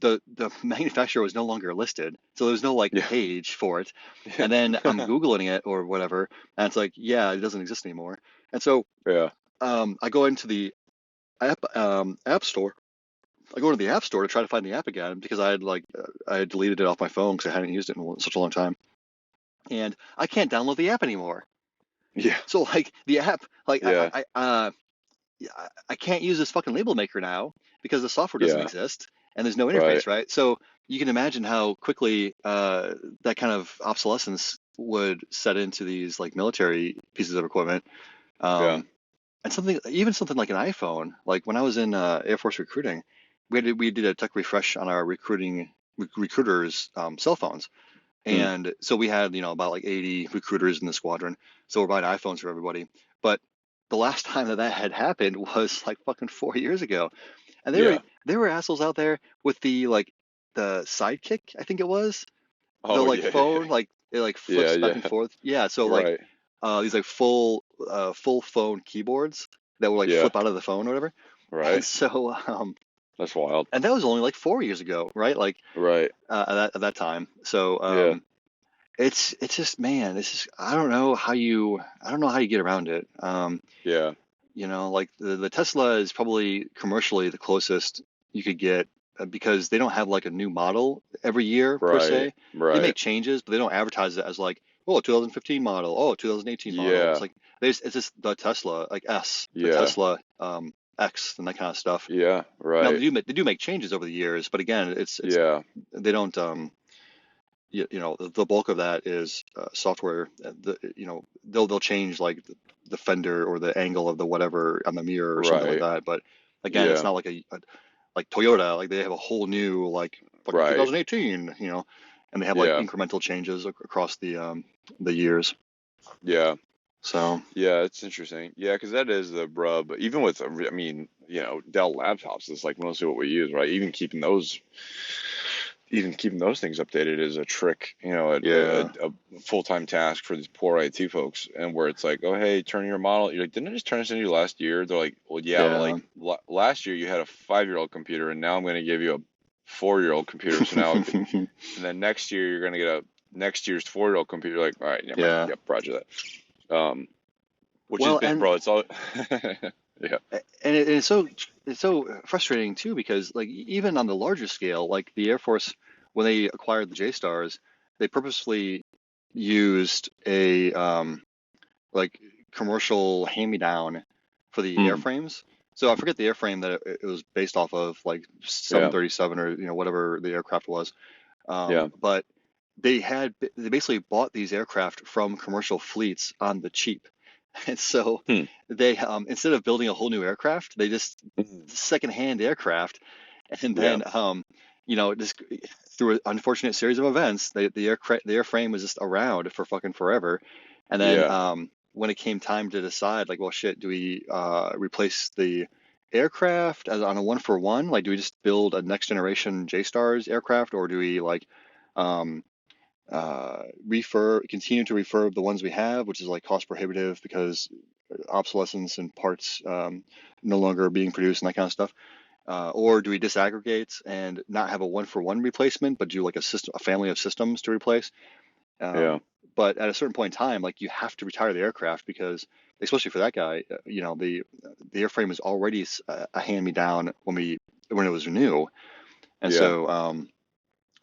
The manufacturer was no longer listed, so there's no like page for it. And then I'm Googling it or whatever, and it's like, it doesn't exist anymore. And so I go into the app store. I go to the app store to try to find the app again because I had deleted it off my phone because I hadn't used it in such a long time, and I can't download the app anymore. Yeah. So like the app, like Yeah. yeah, I can't use this fucking label maker now because the software doesn't Yeah. exist and there's no Right. interface, right? So you can imagine how quickly that kind of obsolescence would set into these like military pieces of equipment. Yeah. Um, and even something like an iPhone. Like when I was in Air Force recruiting, we did a tech refresh on our recruiters' cell phones, Mm. and so we had, about like 80 recruiters in the squadron. So we're buying iPhones for everybody. But the last time that had happened was like fucking 4 years ago. And Yeah. there were assholes out there with the Sidekick, I think it was. The Oh like yeah. Yeah. phone, like it like Yeah. flips back and Yeah. forth. Yeah, so like Right. these like full phone keyboards that would like Yeah. flip out of the phone or whatever. And Right. so That's wild. and that was only like 4 years ago, right? Like Right. at that time. So Yeah. it's just, man, it's just I don't know how you get around it. Yeah. Like the Tesla is probably commercially the closest you could get, because they don't have like a new model every year per Right. se. They Right. make changes, but they don't advertise it as like, oh, 2015 model, oh, 2018 model. It's Yeah. like it's just the Tesla, like the Yeah. Tesla X and that kind of stuff. Yeah. Now Right. they do make changes over the years, but again, it's Yeah. they don't the bulk of that is software. They'll change like the fender or the angle of the whatever on the mirror or something like Right. that. But again, it's Yeah. not like like Toyota. Like they have a whole new like fucking Right. 2018. And they have like Yeah. incremental changes across the years. Yeah. So Yeah, it's interesting. Yeah, because that is the rub. Even with, I mean, Dell laptops is like mostly what we use, right? Even keeping those things updated is a trick, yeah, a full-time task for these poor IT folks. And where it's like, oh, hey, turn your model. You're like, didn't I just turn this into you last year? They're like, well, yeah, but like yeah. last year you had a 5-year-old computer, and now I'm going to give you a 4-year-old computer. So now, and then next year you're going to get a next year's 4-year-old computer. Like, all right, never mind. Yeah. Yep, roger that. Which has Well, been, bro, it's all, yeah, it's so frustrating too, because like even on the larger scale, like the Air Force, when they acquired the J-Stars, they purposely used a like commercial hand-me-down for the mm, airframes. So I forget the airframe that it was based off of, like yeah, 737 or whatever the aircraft was. yeah, But they basically bought these aircraft from commercial fleets on the cheap. And so hmm, they, instead of building a whole new aircraft, they just mm, secondhand aircraft, and yeah, then just through an unfortunate series of events, the airframe was just around for fucking forever. And then yeah, when it came time to decide, like, well, shit, do we replace the aircraft on a one for one? Like, do we just build a next generation J-Stars aircraft, or do we like um, continue to refurb the ones we have, which is like cost prohibitive because obsolescence and parts no longer being produced and that kind of stuff? Or do we disaggregate and not have a one for one replacement, but do like a family of systems to replace? yeah, Um, but at a certain point in time, like you have to retire the aircraft because, especially for that guy, the airframe is already a hand me down when it was new, and yeah, so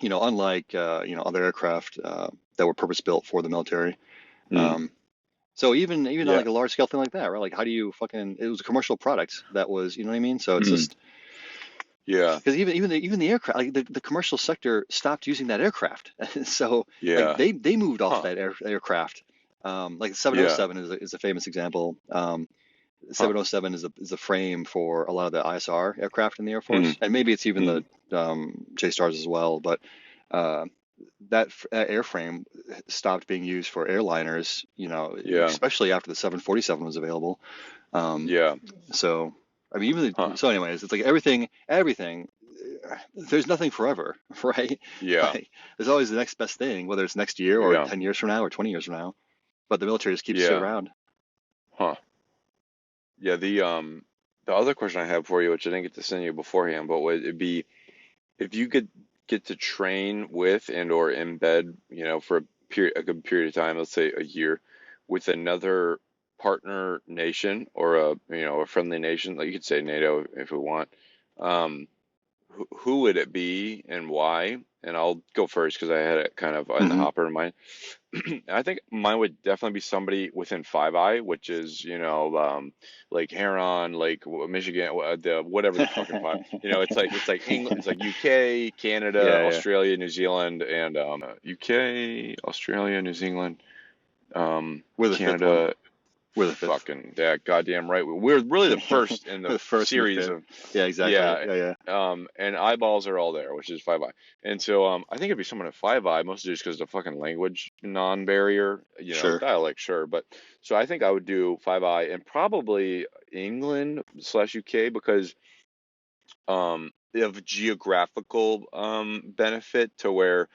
unlike other aircraft that were purpose built for the military. mm, Um, so even on yeah, like a large scale thing like that, right? Like how do you fucking? It was a commercial product that was, you know what I mean? So it's mm, just yeah, because even the aircraft, like the commercial sector stopped using that aircraft, and so like yeah, they moved off huh, that aircraft. Like the yeah, 707 is a famous example. huh, 707 is a frame for a lot of the ISR aircraft in the Air mm, Force, and maybe it's even the mm, J-Stars as well. But uh, that airframe stopped being used for airliners, yeah, especially after the 747 was available. Um, yeah, so I mean, huh, so anyways, it's like everything. There's nothing forever, right? yeah, Like there's always the next best thing, whether it's next year or yeah, 10 years from now or 20 years from now. But the military just keeps shit yeah, around. huh, yeah. The other question I have for you, which I didn't get to send you beforehand, but would it be if you could get to train with and or embed, for a good period of time, let's say a year, with another partner nation or a friendly nation, like you could say NATO if we want, um, who would it be and why? And I'll go first because I had it kind of in the Hmm. hopper in mind. I think mine would definitely be somebody within Five Eye, which is, like Heron, like Michigan, the whatever the fucking five. It's like England, it's like UK, Canada, Yeah, yeah. Australia, New Zealand, and UK, Australia, New Zealand, We're the fifth one. Canada. We're the fifth. Fucking yeah, goddamn right. We're really the first in We're the the first and the series fifth. of Yeah, exactly. yeah. Yeah, yeah. And eyeballs are all there, which is Five Eye. And so I think it'd be someone at Five Eye, mostly just because the fucking language non-barrier, Sure. dialect, sure. But so I think I would do Five Eye and probably England slash UK because of geographical benefit to where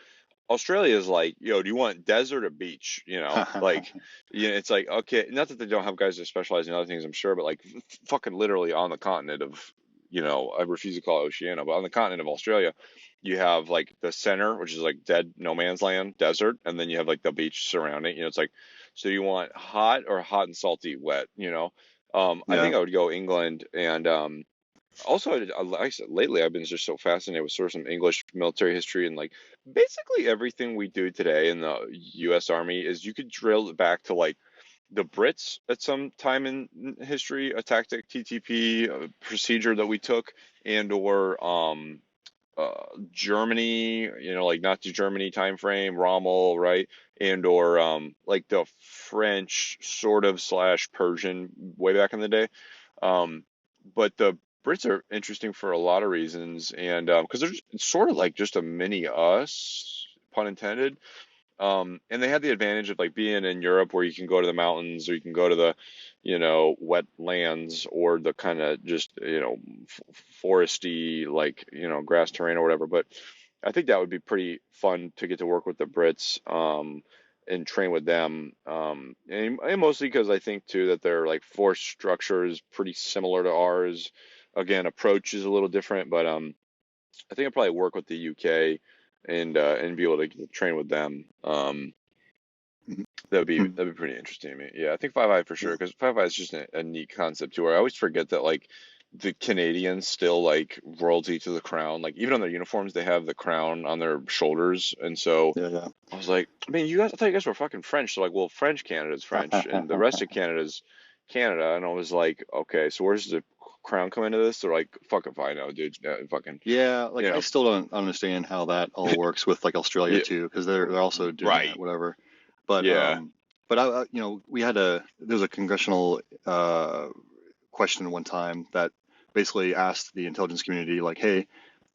Australia is like, do you want desert or beach? Like, it's like, okay, not that they don't have guys that specialize in other things, I'm sure, but like fucking literally on the continent of, I refuse to call it Oceania, but on the continent of Australia, you have like the center, which is like dead no man's land, desert, and then you have like the beach surrounding, it's like, so you want hot or hot and salty wet, I Yeah. think I would go England and, also, like I said, lately I've been just so fascinated with sort of some English military history and like basically everything we do today in the U.S. Army is you could drill it back to like the Brits at some time in history, a tactic, TTP, a procedure that we took, and or Germany, like Nazi Germany time frame, Rommel, right, and or like the French sort of slash Persian way back in the day. But the Brits are interesting for a lot of reasons, and because they're sort of like just a mini us, pun intended. And they had the advantage of like being in Europe where you can go to the mountains or you can go to the, wet lands or the kind of just, foresty, like, grass terrain or whatever. But I think that would be pretty fun to get to work with the Brits, and train with them. And mostly because I think too that their like force structure is pretty similar to ours. Again, approach is a little different, but I think I'd probably work with the UK and be able to train with them. Mhm. That'd be pretty interesting to me. Yeah, I think Five Eye for sure Yeah. because Five Eye is just a neat concept too. Where I always forget that like the Canadians still like royalty to the crown. Like even on their uniforms, they have the crown on their shoulders, and so Yeah, yeah. I was like, man, I thought you guys were fucking French. So like, well, French Canada's French, and the rest of Canada's Canada. And I was like, okay, so where's the crown come into this? They're like, fuck if I know, dude. Fucking, Yeah, like you I know, still don't understand how that all works with like Australia yeah, too, because they're also doing that, right, whatever. But yeah. we had there was a congressional question one time that basically asked the intelligence community like, hey,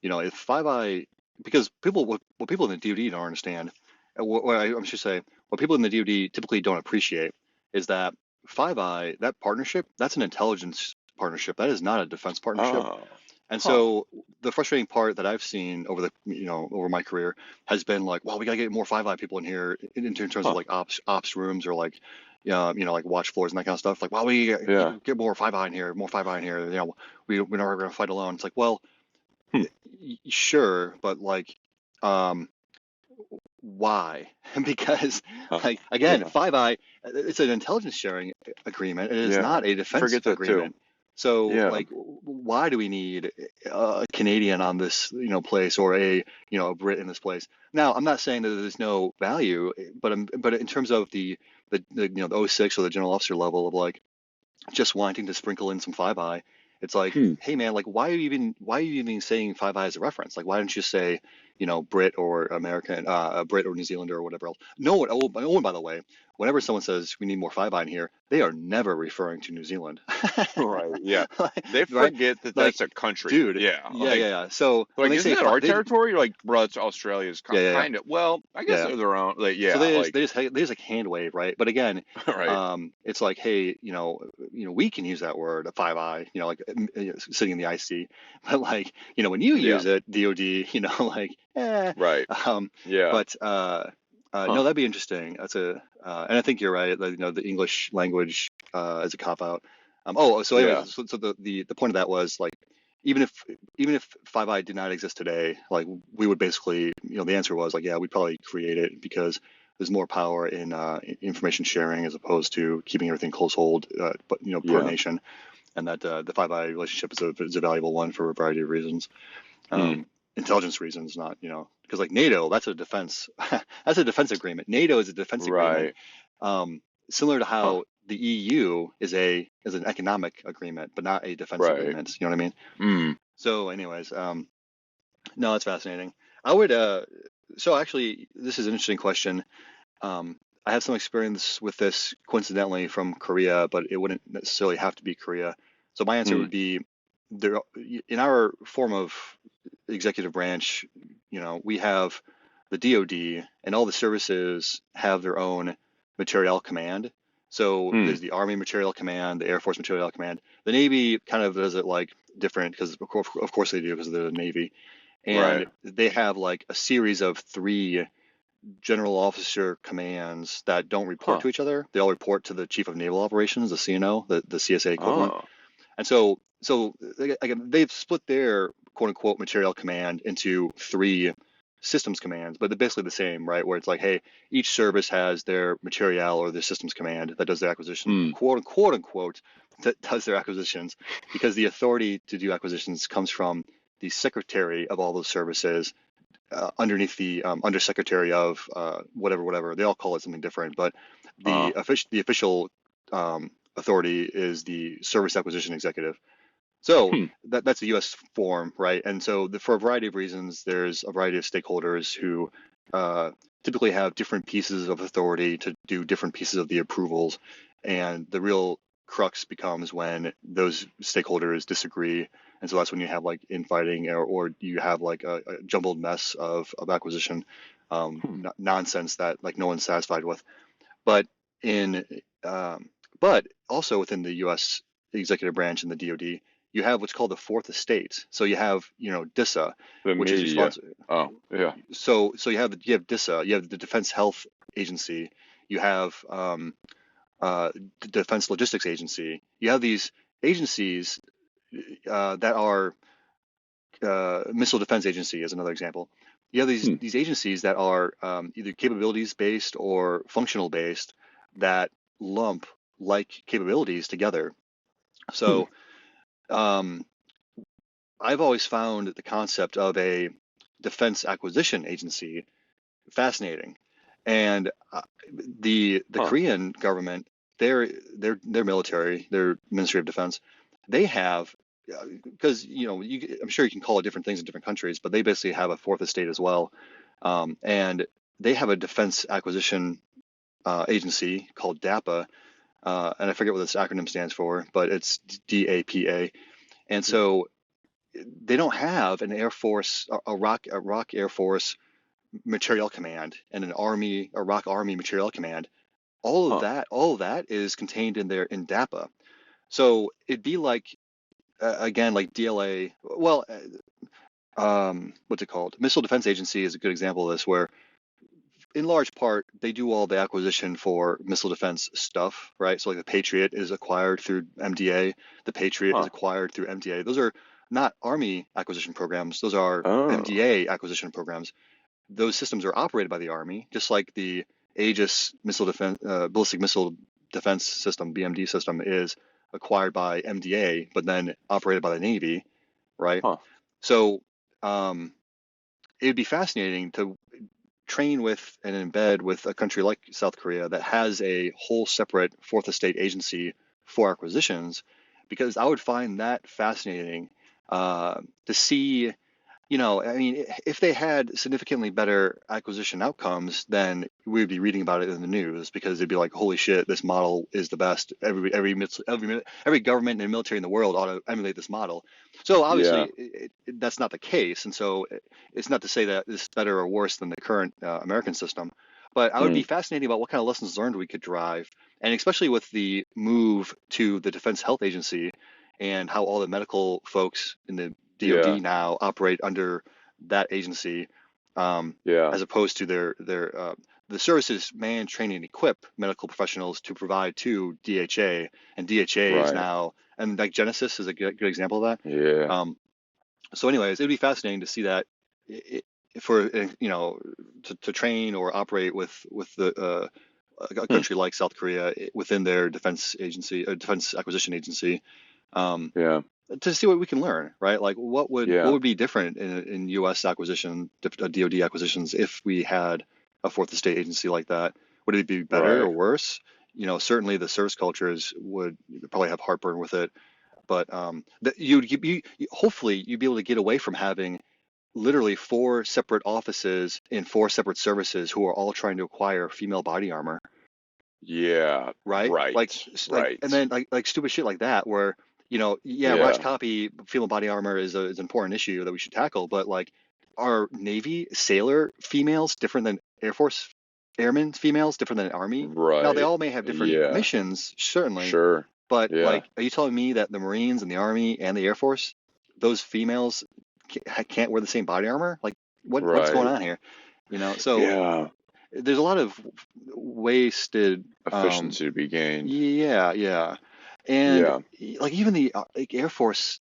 if Five Eye, because what people in the DoD don't understand, I should say, what people in the DoD typically don't appreciate is that Five Eye, that partnership, that's an intelligence partnership. That is not a defense partnership. Oh, And huh. so the frustrating part that I've seen over my career has been like, well, we gotta get more Five Eye people in here in terms of Huh. like ops rooms or like, like watch floors and that kind of stuff. Like, wow, we Yeah. get more Five Eye in here, more Five Eye in here. We're never gonna fight alone. It's like, well, Hmm. sure, but like, um, why? Because Huh. like again, Yeah. Five Eye, it's an intelligence sharing agreement. It is Yeah. not a defense Forget that too. agreement. So Yeah. like, why do we need a Canadian on this place or a Brit in this place? Now, I'm not saying that there's no value, but in terms of the 06 or the general officer level of like just wanting to sprinkle in some Five Eye, it's like, Hmm. hey man, like why are you even saying Five Eye as a reference? Like why don't you say, Brit or American, Brit or New Zealander or whatever else? No one, by the way, whenever someone says we need more Five Eye in here, they are never referring to New Zealand. Right. Yeah. They Right? forget that Like, that's a country. dude, Yeah. yeah, yeah, yeah. So when Like, they isn't say that our they, territory? You're like, bro, it's Australia's yeah, yeah, yeah, kind of. Well, I guess yeah. they're their own. Like, So yeah. Like, they just like hand wave, right? But again, right. it's like, hey, we can use that word, a Five Eye, like sitting in the IC, but like, when you Yeah. use it, DoD, like, Right. Yeah. but Huh. no, that'd be interesting. And I think you're right. That, the English language as a cop out. So Yeah. anyways, so the point of that was like, even if Five Eye did not exist today, like we would basically, the answer was like, yeah, we'd probably create it because there's more power in information sharing as opposed to keeping everything close hold, but per Yeah. nation, and that the Five Eye relationship is a valuable one for a variety of reasons. Intelligence reasons, not, because like NATO, that's a defense, that's a defense agreement. NATO is a defense agreement, Right. similar to Huh. how the EU is an economic agreement, but not a defense Right. agreement. You know what I mean? Mm. So, anyways, no, it's fascinating. I would, so actually, this is an interesting question. I have some experience with this coincidentally from Korea, but it wouldn't necessarily have to be Korea. So my answer would be there in our form of executive branch, we have the DoD and all the services have their own materiel command. So there's the Army Materiel Command, the Air Force Materiel Command. The Navy kind of does it like different because of course they do because they're the Navy. And Right. they have like a series of 3 general officer commands that don't report to each other. They all report to the Chief of Naval Operations, the CNO, the CSA equivalent. Oh. And so again, they've split their quote unquote material command into 3 systems commands, but they're basically the same, right? Where it's like, hey, each service has their material or their systems command that does their acquisition, quote unquote, that does their acquisitions, because the authority to do acquisitions comes from the secretary of all those services underneath the undersecretary of whatever. They all call it something different, but the official authority is the service acquisition executive. So that's a U.S. form, right? And so for a variety of reasons, there's a variety of stakeholders who typically have different pieces of authority to do different pieces of the approvals, and the real crux becomes when those stakeholders disagree. And so that's when you have like infighting or you have like a jumbled mess of acquisition nonsense that like no one's satisfied with. But but also within the U.S. executive branch and the DoD, you have what's called the fourth estate. So you have DISA, which is responsible. Oh, yeah. So you have DISA, you have the Defense Health Agency, you have the Defense Logistics Agency. You have these agencies that are Missile Defense Agency is another example. You have these agencies that are either capabilities based or functional based that lump like capabilities together. So I've always found the concept of a defense acquisition agency fascinating, and the Korean government, their military, their Ministry of Defense, they have, because I'm sure you can call it different things in different countries, but they basically have a fourth estate as well, and they have a defense acquisition agency called DAPA, and I forget what this acronym stands for, but it's DAPA, and so they don't have an Air Force, a ROK Air Force Materiel Command and an ROK Army Materiel Command. All of that is contained in DAPA. So it'd be like again, like DLA. Well, what's it called? Missile Defense Agency is a good example of this, where in large part they do all the acquisition for missile defense stuff, right? So like the Patriot is acquired through MDA, the Patriot is acquired through MDA. Those are not Army acquisition programs; those are MDA acquisition programs. Those systems are operated by the Army, just like the Aegis missile defense, ballistic missile defense system (BMD) system is acquired by MDA, but then operated by the Navy, right? So it would be fascinating to train with and embed with a country like South Korea that has a whole separate fourth estate agency for acquisitions, because I would find that fascinating to see. I mean, if they had significantly better acquisition outcomes, then we would be reading about it in the news, because they'd be like, "Holy shit, this model is the best. Every government and military in the world ought to emulate this model." So obviously, that's not the case, and so it's not to say that this is better or worse than the current American system. But I would be fascinated about what kind of lessons learned we could derive, and especially with the move to the Defense Health Agency and how all the medical folks in the DoD now operate under that agency, as opposed to the services man, train, and equip medical professionals to provide to DHA, and DHA is now, and like Genesis is a good example of that. Yeah. So anyways, it'd be fascinating to see that for to train or operate with a country like South Korea within their defense agency, defense acquisition agency. to see what we can learn, right? Like what Yeah. would be different in U.S. acquisition, DoD acquisitions if we had a fourth estate agency like that? Would it be better Right. or worse? Certainly the service cultures would probably have heartburn with it, but that hopefully you'd be able to get away from having literally four separate offices in four separate services who are all trying to acquire female body armor, Yeah. right? Right. And Right. then like stupid shit like that, where yeah, Raj Yeah. Copy, female body armor is an important issue that we should tackle, but like, are Navy sailor females different than Air Force airmen females different than Army? Now they Right. all may have different Yeah. missions, certainly, Sure. but Yeah. like, are you telling me that the Marines and the Army and the Air Force, those females can't wear the same body armor? Like, what's going Right. on here? So Yeah. there's a lot of wasted, Efficiency to be gained. yeah, and Yeah. like even the like Air Force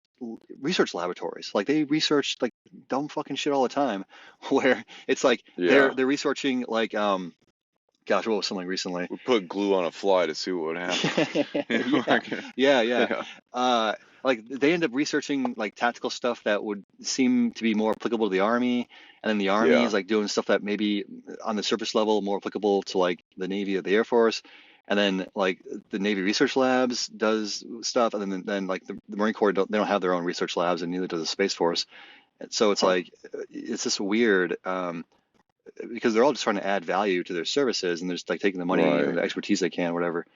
research laboratories, like they research like dumb fucking shit all the time, where it's like they're Yeah. they're researching like gosh, what was something recently? We put glue on a fly to see what would happen. Yeah, yeah. Yeah. Uh, like they end up researching like tactical stuff that would seem to be more applicable to the Army, and then the Army Yeah. is like doing stuff that maybe on the surface level more applicable to like the Navy or the Air Force, and then like the Navy Research Labs does stuff, and then like the Marine Corps they don't have their own research labs, and neither does the Space Force. And so it's Huh. like it's just weird. Because they're all just trying to add value to their services, and they're just like taking the money and Right. the expertise they can, whatever.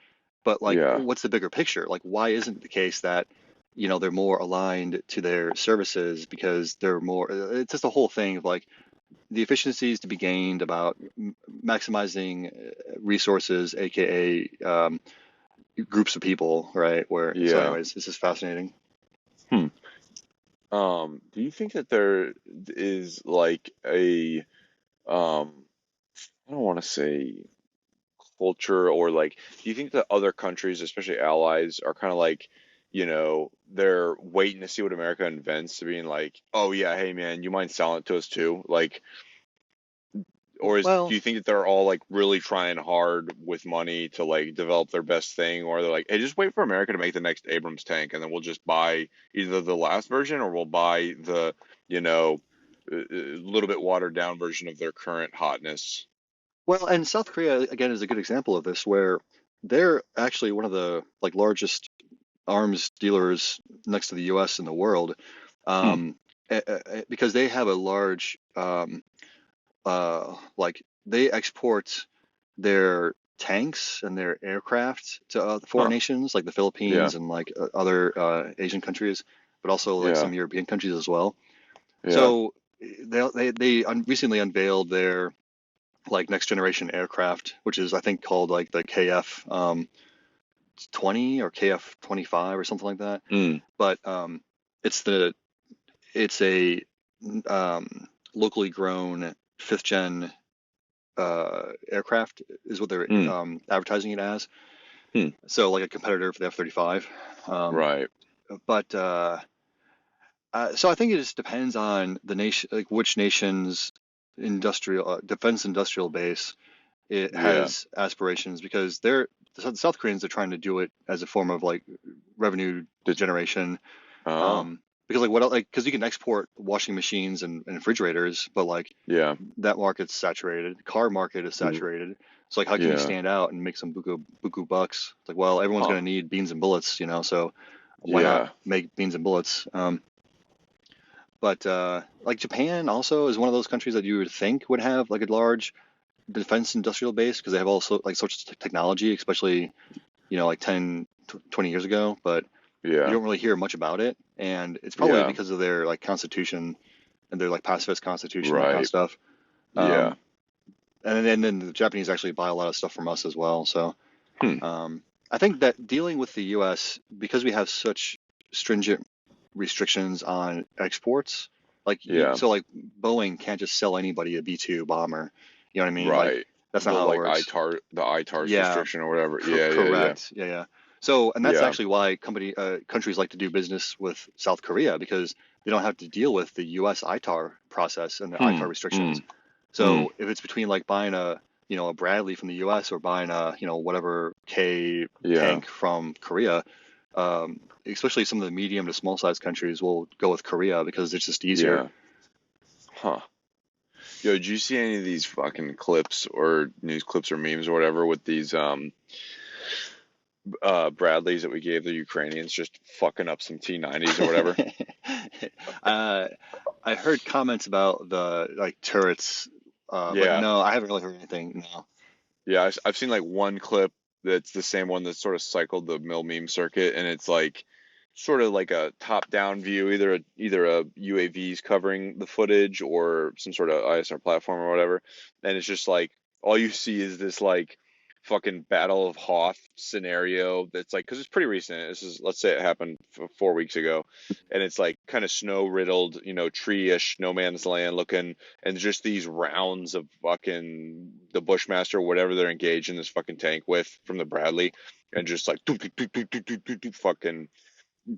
But like, Yeah. what's the bigger picture? Like, why isn't it the case that they're more aligned to their services because they're more? It's just a whole thing of like the efficiencies to be gained about maximizing resources, aka groups of people, right? Where so, Yeah. anyways, this is fascinating. Hmm. Do you think that there is like a I don't want to say culture or like, do you think that other countries, especially allies, are kind of like, they're waiting to see what America invents to being like, oh yeah, hey man, you mind selling it to us too? Like, or do Well, you think that they're all like really trying hard with money to like develop their best thing, or they're like, hey, just wait for America to make the next Abrams tank, and then we'll just buy either the last version or we'll buy the, little bit watered down version of their current hotness. and South Korea again is a good example of this, where they're actually one of the like largest arms dealers next to the U.S. in the world, Hmm. because they have a large like they export their tanks and their aircraft to foreign Huh. nations like the Yeah. Philippines and like other Asian countries, but also like Yeah. some European countries as well. Yeah. So they recently unveiled their like next generation aircraft, which is I think called like the KF 20 or KF 25 or something like that. Mm. But it's it's a locally grown fifth gen aircraft is what they're Mm. advertising it as. Hmm. So like a competitor for the F-35. Right. But so I think it just depends on the nation, like which nation's industrial defense industrial base it Yeah. has aspirations, because the South Koreans are trying to do it as a form of like revenue Did, generation. oh. Because like because you can export washing machines and refrigerators, but like Yeah. that market's saturated. The car market is saturated. So like, how can you Yeah. stand out and make some buku bucks? It's like, well, everyone's Huh. going to need beans and bullets, so why not Yeah. make beans and bullets? But like Japan also is one of those countries that you would think would have like a large defense industrial base because they have also like sorts of technology, especially like 10, 20 years ago. But you Yeah. don't really hear much about it, and it's probably Yeah. because of their like constitution and their like pacifist constitution, that kind of Right. stuff. Yeah. And then the Japanese actually buy a lot of stuff from us as well. So Hmm. I think that dealing with the U.S., because we have such stringent restrictions on exports, like Yeah. so like Boeing can't just sell anybody a B-2 bomber. You know what I mean? Like Right. that's not The how it like works. ITARS Yeah, restriction or whatever. Yeah. Yeah. Yeah. correct. Yeah. So, and that's Yeah. actually why countries like to do business with South Korea, because they don't have to deal with the U.S. ITAR process and the Hmm. ITAR restrictions. Hmm. So, if it's between like buying a Bradley from the U.S. or buying a whatever K Yeah. tank from Korea, especially some of the medium to small size countries will go with Korea because it's just easier. Yeah. Huh. Yo, did you see any of these fucking clips or news clips or memes or whatever with these Bradleys that we gave the Ukrainians just fucking up some T90s or whatever? uh, I heard comments about the like turrets, but Yeah. no, I haven't really heard anything. No. Yeah, I've seen like one clip that's the same one that sort of cycled the mill meme circuit, and it's like sort of like a top-down view, either a UAVs covering the footage or some sort of ISR platform or whatever, and it's just like all you see is this like fucking Battle of Hoth scenario that's like because it's pretty recent. This is let's say it happened 4 weeks ago, and it's like kind of snow riddled, tree-ish, no man's land looking, and just these rounds of fucking the Bushmaster, whatever they're engaged in this fucking tank with from the Bradley, and just like fucking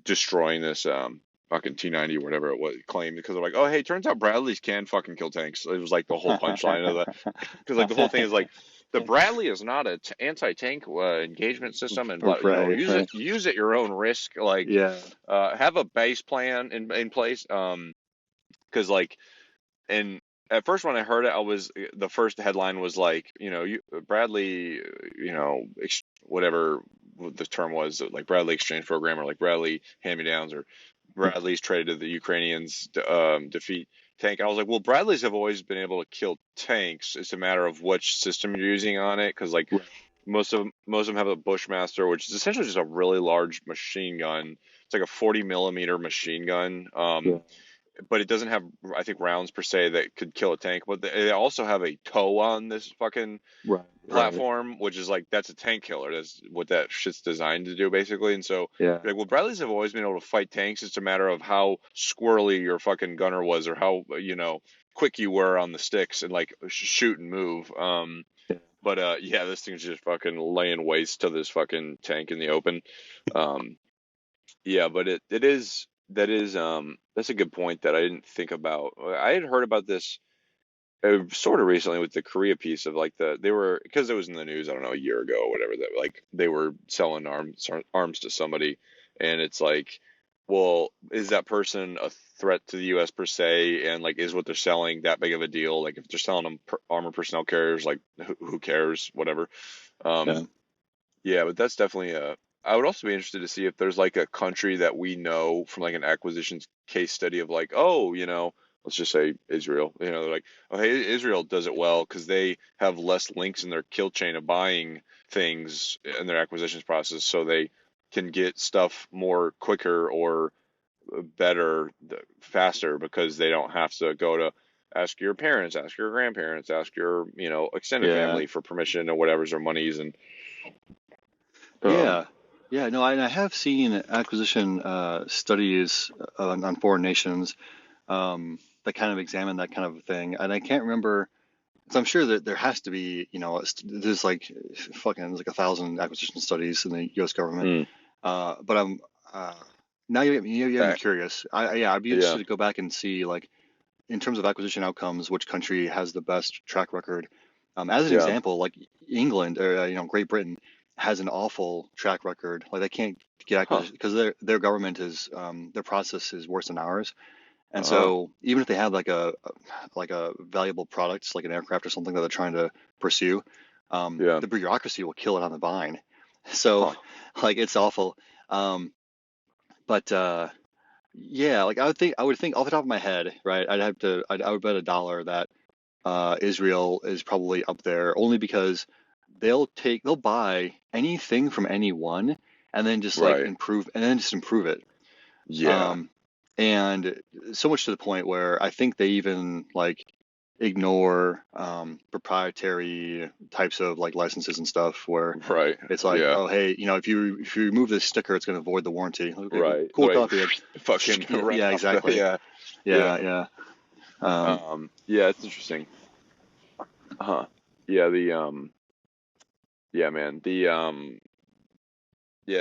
destroying this fucking T90 or whatever it was claimed because they're like, oh hey, turns out Bradleys can fucking kill tanks. It was like the whole punchline of the because like the whole thing is like the Bradley is not a anti-tank engagement system, and Right, use right. it at your own risk. Like Yeah. have a base plan in place because like and at first when I heard it, the first headline was like, Bradley, whatever the term was, like Bradley exchange program or like Bradley hand-me-downs or Bradley's traded to the Ukrainians defeat tank. I was like, well, Bradleys have always been able to kill tanks. It's a matter of which system you're using on it, because like Right. most of them have a Bushmaster, which is essentially just a really large machine gun. It's like a 40 millimeter machine gun. Yeah. But it doesn't have, I think, rounds per se that could kill a tank. But they also have a tow on this fucking Right. platform, which is like that's a tank killer. That's what that shit's designed to do, basically. And so, Yeah. like, well, Bradleys have always been able to fight tanks. It's a matter of how squirrely your fucking gunner was, or how quick you were on the sticks and like shoot and move. Yeah. But yeah, this thing's just fucking laying waste to this fucking tank in the open. Um, yeah, but it is that's a good point that I didn't think about. I had heard about this sort of recently with the Korea piece of like they were because it was in the news I don't know a year ago or whatever that like they were selling arms to somebody, and it's like, well, is that person a threat to the U.S. per se, and like is what they're selling that big of a deal? Like if they're selling them armored personnel carriers, like who cares, whatever. Yeah. Yeah, but that's definitely a. I would also be interested to see if there's like a country that we know from like an acquisitions case study of like, oh, let's just say Israel. They're like, oh, hey, Israel does it well because they have less links in their kill chain of buying things in their acquisitions process, so they can get stuff more quicker or better, faster because they don't have to go to ask your parents, ask your grandparents, ask your extended Yeah. family for permission or whatever's their monies and. Yeah. Yeah. No, I have seen acquisition studies on foreign nations that kind of examine that kind of thing, and I can't remember. So I'm sure that there has to be, there's like there's like 1,000 acquisition studies in the U.S. government. Mm, But I'm now you have me that, curious. Yeah, I'd be interested yeah, to go back and see like in terms of acquisition outcomes, which country has the best track record. As an yeah, example, like England or Great Britain has an awful track record. Like they can't get huh, acquisition because their government is their process is worse than ours. And uh-huh, so even if they have like a valuable product, like an aircraft or something that they're trying to pursue, yeah, the bureaucracy will kill it on the vine. So huh, like it's awful. Um, but yeah, like I would think off the top of my head, right? I would bet $1 that Israel is probably up there only because they'll buy anything from anyone and then just like right, improve it. yeah, Um, and so much to the point where I think they even like ignore proprietary types of like licenses and stuff where right, it's like, yeah, oh hey, if you remove this sticker, it's going to void the warranty. Okay, well, right, cool right, copy. fucking Yeah, right yeah, off the, exactly. yeah, Yeah, yeah, yeah. Um, yeah, it's interesting, huh, yeah, yeah, man, yeah,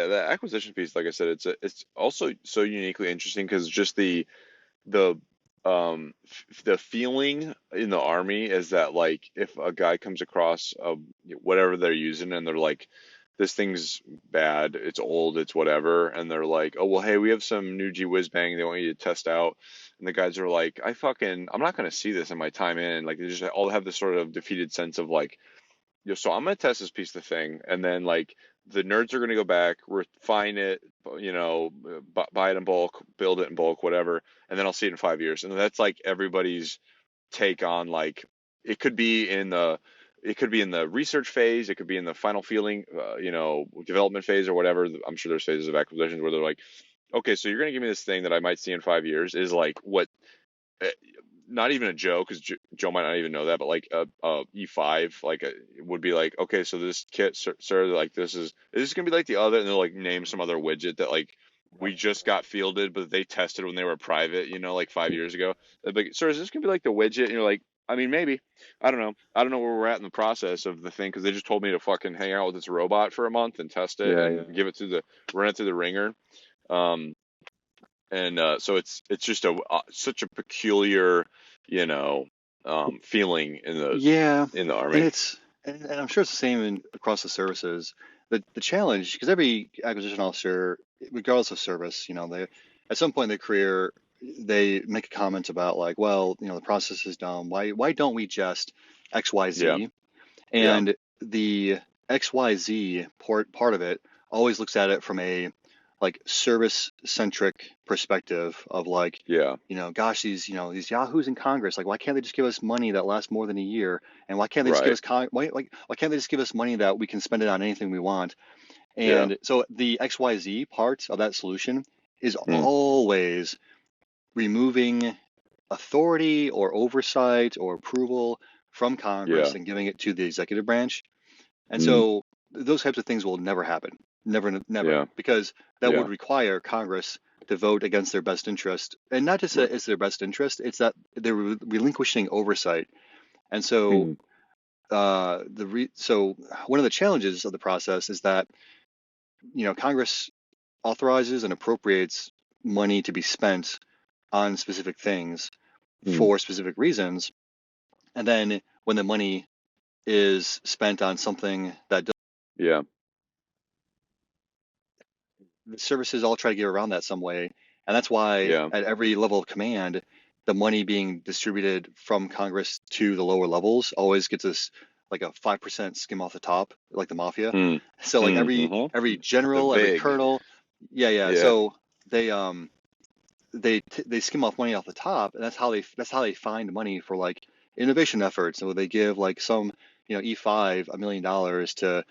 the acquisition piece, like I said, it's also so uniquely interesting because just the the feeling in the army is that like if a guy comes across whatever they're using and they're like this thing's bad, it's old, it's whatever, and they're like, oh well, hey, we have some new G whiz bang they want you to test out, and the guys are like, I'm not gonna see this in my time in, like they just all have this sort of defeated sense of like, so I'm gonna test this piece of thing, and then like the nerds are gonna go back, refine it, buy it in bulk, build it in bulk, whatever, and then I'll see it in 5 years, and that's like everybody's take on like it could be in the research phase, it could be in the final feeling, development phase or whatever. I'm sure there's phases of acquisitions where they're like, okay, so you're gonna give me this thing that I might see in 5 years is like what, eh, not even a Joe, because Joe might not even know that, but like a E5, like would be like, okay, so this kit, sir, like is this gonna be like the other, and they'll like name some other widget that like we just got fielded, but they tested when they were private, like 5 years ago. They'd be like, sir, is this gonna be like the widget? And you're like, I mean, maybe. I don't know. I don't know where we're at in the process of the thing because they just told me to fucking hang out with this robot for a month and test it and give it run it through the ringer. Um, and so it's just such a peculiar, feeling in the army. And I'm sure it's the same across the services. The challenge, because every acquisition officer, regardless of service, they at some point in their career they make a comment about like, well, the process is dumb. Why don't we just XYZ? Yeah. And the XYZ part of it always looks at it from a like service centric perspective of like, gosh, these yahoos in Congress, like why can't they just give us money that lasts more than a year? And why can't they just give us why can't they just give us money that we can spend it on anything we want? And so the XYZ part of that solution is always removing authority or oversight or approval from Congress and giving it to the executive branch. And so those types of things will never happen. Never, because that would require Congress to vote against their best interest. And not just that it's their best interest, it's that they're relinquishing oversight. And so so one of the challenges of the process is that, Congress authorizes and appropriates money to be spent on specific things for specific reasons. And then when the money is spent on something that the services all try to get around that some way. And that's why at every level of command, the money being distributed from Congress to the lower levels always gets us like a 5% skim off the top, like the mafia. So like every general, every colonel, so they skim off money off the top, and that's how they find money for like innovation efforts. So they give like some E5 $1 million to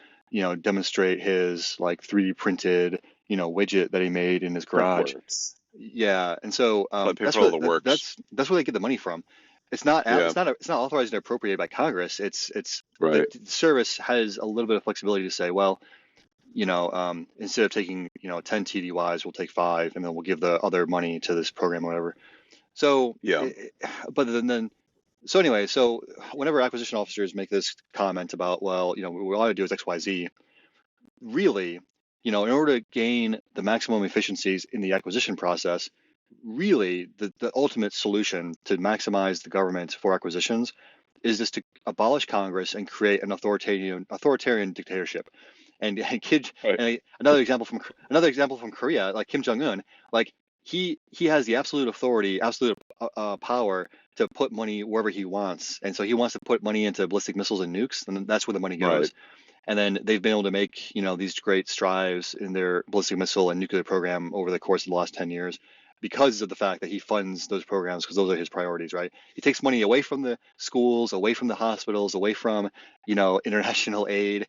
demonstrate his like 3D printed widget that he made in his garage. And so that's where they get the money from. It's not authorized and appropriated by Congress. It's the service has a little bit of flexibility to say, well, instead of taking 10 TDYs, we'll take 5, and then we'll give the other money to this program or whatever. So so anyway, so whenever acquisition officers make this comment about, well, what we ought to do is XYZ, really, in order to gain the maximum efficiencies in the acquisition process, really the ultimate solution to maximize the government for acquisitions is just to abolish Congress and create an authoritarian dictatorship. And another example from Korea, like Kim Jong-un, like he has the absolute authority, absolute power to put money wherever he wants, and so he wants to put money into ballistic missiles and nukes, and that's where the money goes. And then they've been able to make these great strides in their ballistic missile and nuclear program over the course of the last 10 years. Because of the fact that he funds those programs, because those are his priorities, right? He takes money away from the schools, away from the hospitals, away from, international aid,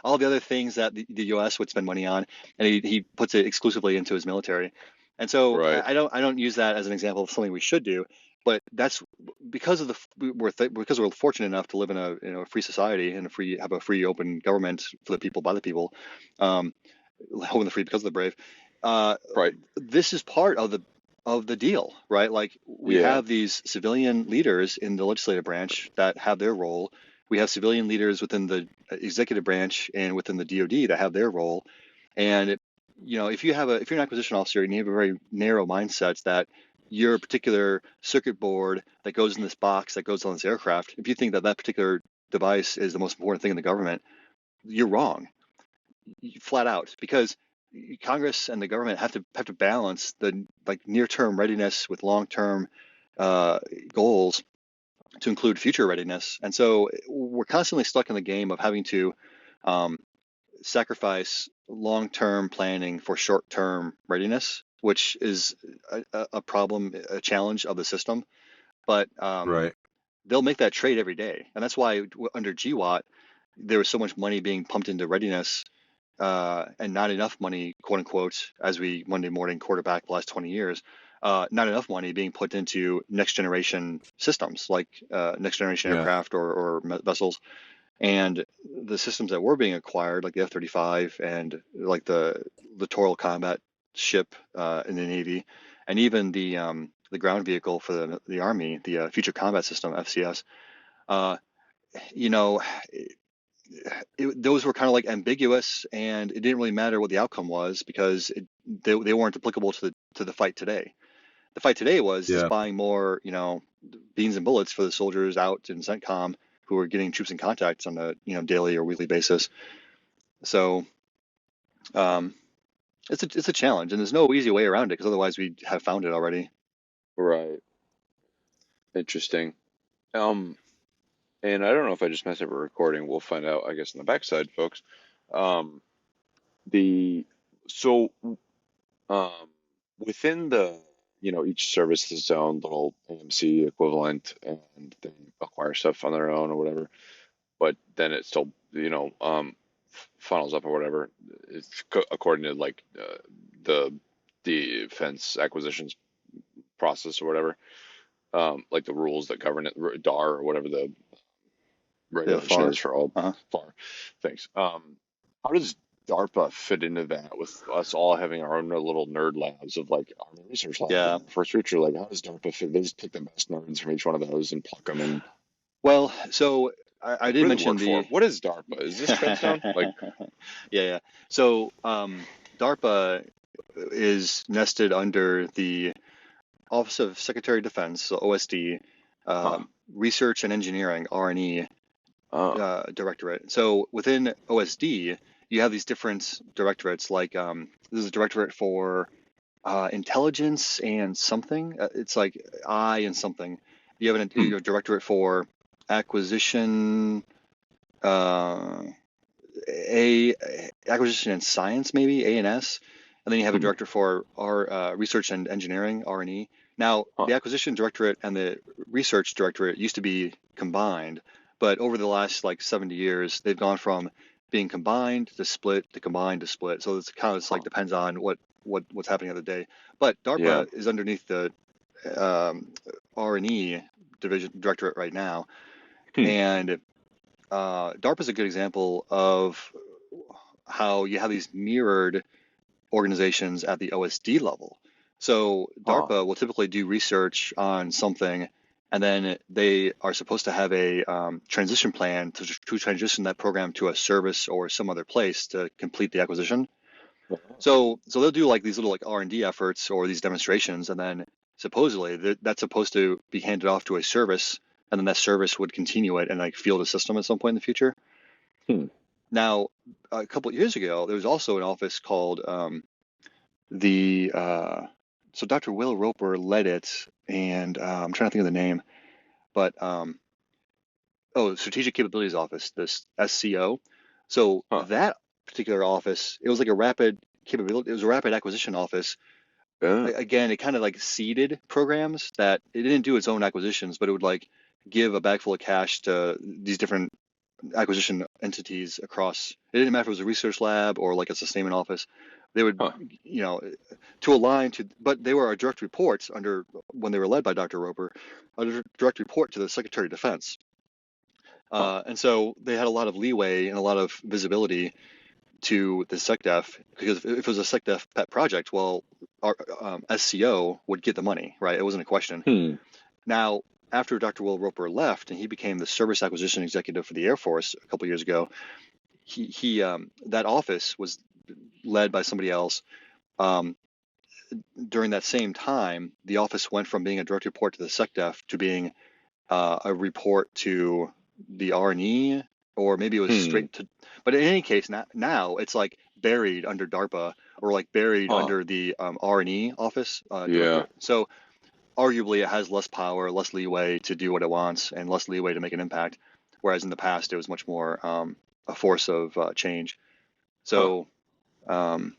all the other things that the U.S. would spend money on, and he puts it exclusively into his military. And so I don't use that as an example of something we should do, but that's because we're fortunate enough to live in a free society and have a free, open government for the people by the people, home of the free because of the brave. This is part of the deal, right? Like we have these civilian leaders in the legislative branch that have their role. We have civilian leaders within the executive branch and within the DoD that have their role. And if you're an acquisition officer and you have a very narrow mindset that your particular circuit board that goes in this box that goes on this aircraft, if you think that particular device is the most important thing in the government, you're wrong. flat out, because Congress and the government have to balance the like near-term readiness with long-term goals to include future readiness. And so we're constantly stuck in the game of having to um, sacrifice long-term planning for short-term readiness, which is a problem, a challenge of the system. But Right. they'll make that trade every day, and that's why under GWAT there was so much money being pumped into readiness, and not enough money, quote unquote, as we Monday morning quarterback the last 20 years. Not enough money being put into next generation systems like next generation Yeah. aircraft or vessels. And the systems that were being acquired, like the F-35 and like the littoral combat ship in the Navy, and even the ground vehicle for the Army, the Future Combat System (FCS), uh, you know, those were kind of like ambiguous, and it didn't really matter what the outcome was because they weren't applicable to the fight today. The fight today was just Yeah. buying more, beans and bullets for the soldiers out in CENTCOM who are getting troops in contact on a daily or weekly basis. So it's a challenge, and there's no easy way around it because otherwise we'd have found it already. Right. Interesting. And I don't know if I just messed up a recording. We'll find out, I guess, on the backside, folks. Um, the so within the each service has its own little AMC equivalent, and they acquire stuff on their own or whatever. But then it still funnels up or whatever. It's according to like the defense acquisitions process or whatever. Like the rules that govern it, DAR or whatever the regulation FAR. is for all FAR things. How does DARPA fit into that with us all having our own little nerd labs of like Army Research Lab, Yeah. First Future? Like, how does DARPA fit? They just pick the best nerds from each one of those and pluck them in. Well, so I did Really mention work for. What is DARPA? Is this Treadstone? Like, yeah. So DARPA is nested under the Office of Secretary of Defense, so OSD, Research and Engineering (R&E) directorate. So within OSD, you have these different directorates. Like there's a directorate for intelligence and something. It's like I and something. You have a directorate for acquisition, acquisition and science, maybe A&S, and then you have a director for our research and engineering (R&E). Now, the acquisition directorate and the research directorate used to be combined, but over the last like 70 years, they've gone from being combined to split to combined to split. So it's kind of like depends on what's happening the day. But DARPA is underneath the R&E division directorate right now, and DARPA is a good example of how you have these mirrored organizations at the OSD level. So DARPA will typically do research on something, and then they are supposed to have a transition plan to transition that program to a service or some other place to complete the acquisition. So they'll do like these little like R&D efforts or these demonstrations, and then supposedly that's supposed to be handed off to a service, and then that service would continue it and like field a system at some point in the future. Now, a couple of years ago, there was also an office called so Dr. Will Roper led it, and I'm trying to think of the name, but Strategic Capabilities Office, this SCO. So that particular office, it was like a rapid capability, it was a rapid acquisition office. Again, it kind of like seeded programs that it didn't do its own acquisitions, but it would like give a bag full of cash to these different acquisition entities across. It didn't matter if it was a research lab or like a sustainment office. They would, to align to, but they were a direct reports when they were led by Dr. Roper, a direct report to the Secretary of Defense. And so they had a lot of leeway and a lot of visibility to the SecDef, because if it was a SecDef pet project, well, our SCO would get the money, right? It wasn't a question. Now, after Dr. Will Roper left and he became the service acquisition executive for the Air Force a couple years ago, he that office was led by somebody else. During that same time, the office went from being a direct report to the SecDef to being a report to the R&E or maybe it was Hmm. straight to. But in any case, now it's like buried under DARPA or like buried Huh. under the R&E office Yeah. directorate. So arguably, it has less power, less leeway to do what it wants, and less leeway to make an impact. Whereas in the past, it was much more a force of change. Huh. So um,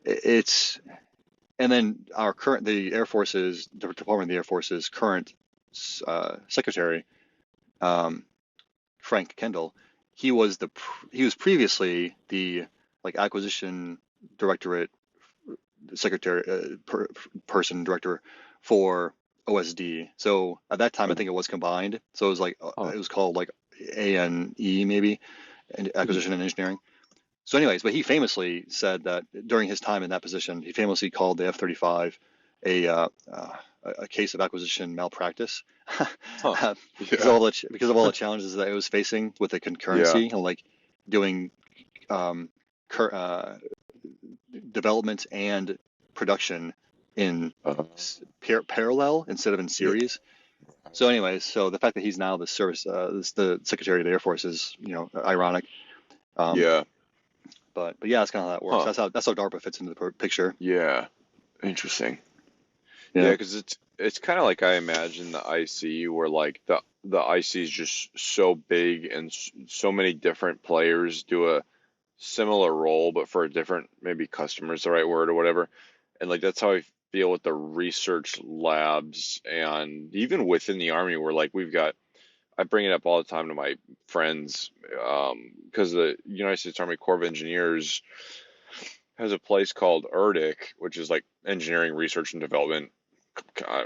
it's and then the Air Force's the Department of the Air Force's current secretary, um, Frank Kendall, he was previously the like acquisition directorate secretary person director for OSD. So at that time, I Uh, think it was combined. So it was like Huh. it was called like ANE maybe, and Hmm. acquisition and engineering. So, anyways, but he famously said that during his time in that position, he famously called the F-35 a a case of acquisition malpractice Huh. because Yeah. of all the challenges that it was facing with the Yeah. concurrency and like doing um, cur development and production in Uh, parallel instead of in yeah. series. So, anyways, so the fact that he's now the Secretary of the Air Force is, ironic. Um, Yeah. but yeah, that's kind of how that works. Huh. That's how DARPA fits into the picture. Yeah. Interesting. Yeah, Yeah. because it's kind of like I imagine the IC, where like the IC is just so big and so many different players do a similar role, but for a different, maybe customer is the right word or whatever. And like that's how I feel with the research labs, and even within the Army, where like I bring it up all the time to my friends, because the United States Army Corps of Engineers has a place called ERDIC, which is like engineering, research, and development uh,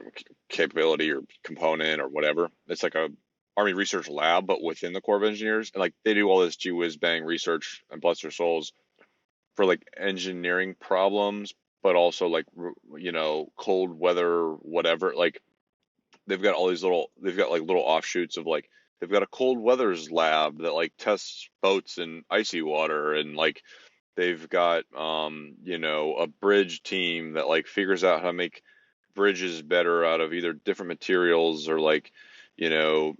capability or component or whatever. It's like a Army research lab, but within the Corps of Engineers, and like they do all this gee whiz bang research, and bless their souls, for like engineering problems, but also like cold weather, whatever. Like they've got like little offshoots of like they've got a cold weathers lab that like tests boats in icy water, and like they've got a bridge team that like figures out how to make bridges better out of either different materials or like you know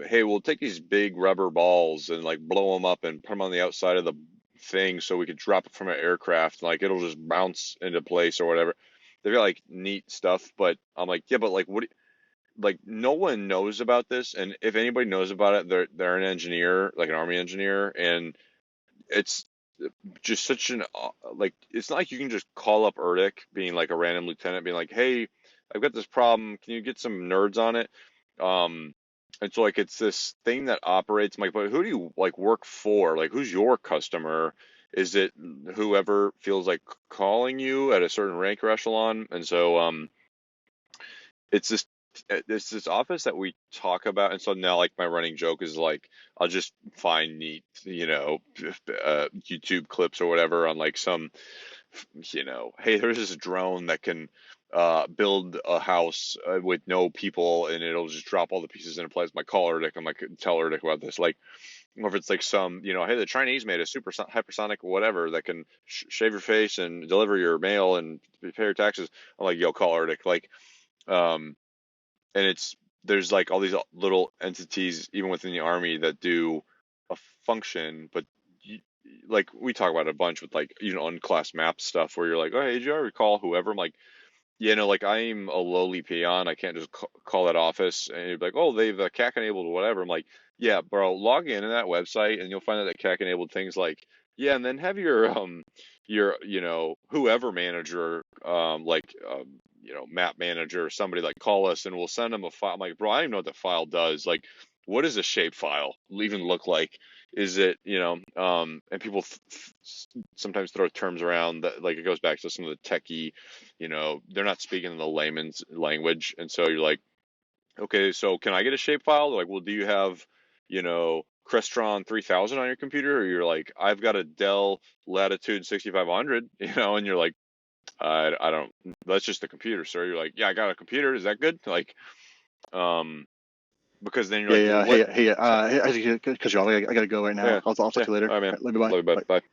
hey, we'll take these big rubber balls and like blow them up and put them on the outside of the thing so we could drop it from an aircraft and like it'll just bounce into place or whatever. They've got like neat stuff, but I'm like, yeah, but like like no one knows about this, and if anybody knows about it, they're an engineer, like an Army engineer, and it's just such an like it's not like you can just call up ERDIC being like a random lieutenant being like, hey, I've got this problem, can you get some nerds on it? um and so like it's this thing that operates. I'm like, but who do you like work for? Like who's your customer? Is it whoever feels like calling you at a certain rank or echelon? And so it's this office that we talk about, and so now like my running joke is like I'll just find neat YouTube clips or whatever on like some hey, there's this drone that can build a house with no people, and it'll just drop all the pieces into place. My call Erdic, I'm like, tell Erdic about this, like, or if it's like some hey, the Chinese made a hypersonic whatever that can shave your face and deliver your mail and pay your taxes. I'm like, yo, call Erdic, like um and there's like all these little entities even within the Army that do a function, but you, like we talk about it a bunch with like unclass map stuff where you're like, oh hey, did you ever call whoever? I'm like, yeah, no, like I'm a lowly peon, I can't just call that office and you're like, oh, they've CAC enabled whatever. I'm like, yeah, bro, log in that website and you'll find out that CAC enabled things like, yeah, and then have your whoever manager map manager or somebody like call us and we'll send them a file. I'm like, bro, I don't even know what the file does. Like, what does a shape file even look like? Is it and people sometimes throw terms around that, like it goes back to some of the techie, they're not speaking in the layman's language, and so you're like, okay, so can I get a shapefile? They're like, well, do you have, Crestron 3000 on your computer? Or you're like, I've got a Dell Latitude 6500, and you're like, I don't. That's just a computer, sir. You're like, yeah, I got a computer. Is that good? Like, because then you're Yeah, like, well, yeah. what? Hey, hey. I cut you off. I gotta go right now. Yeah, I'll talk to yeah. you later. All right, All man. right, love you. Bye. Love you, bud. Bye. Bye.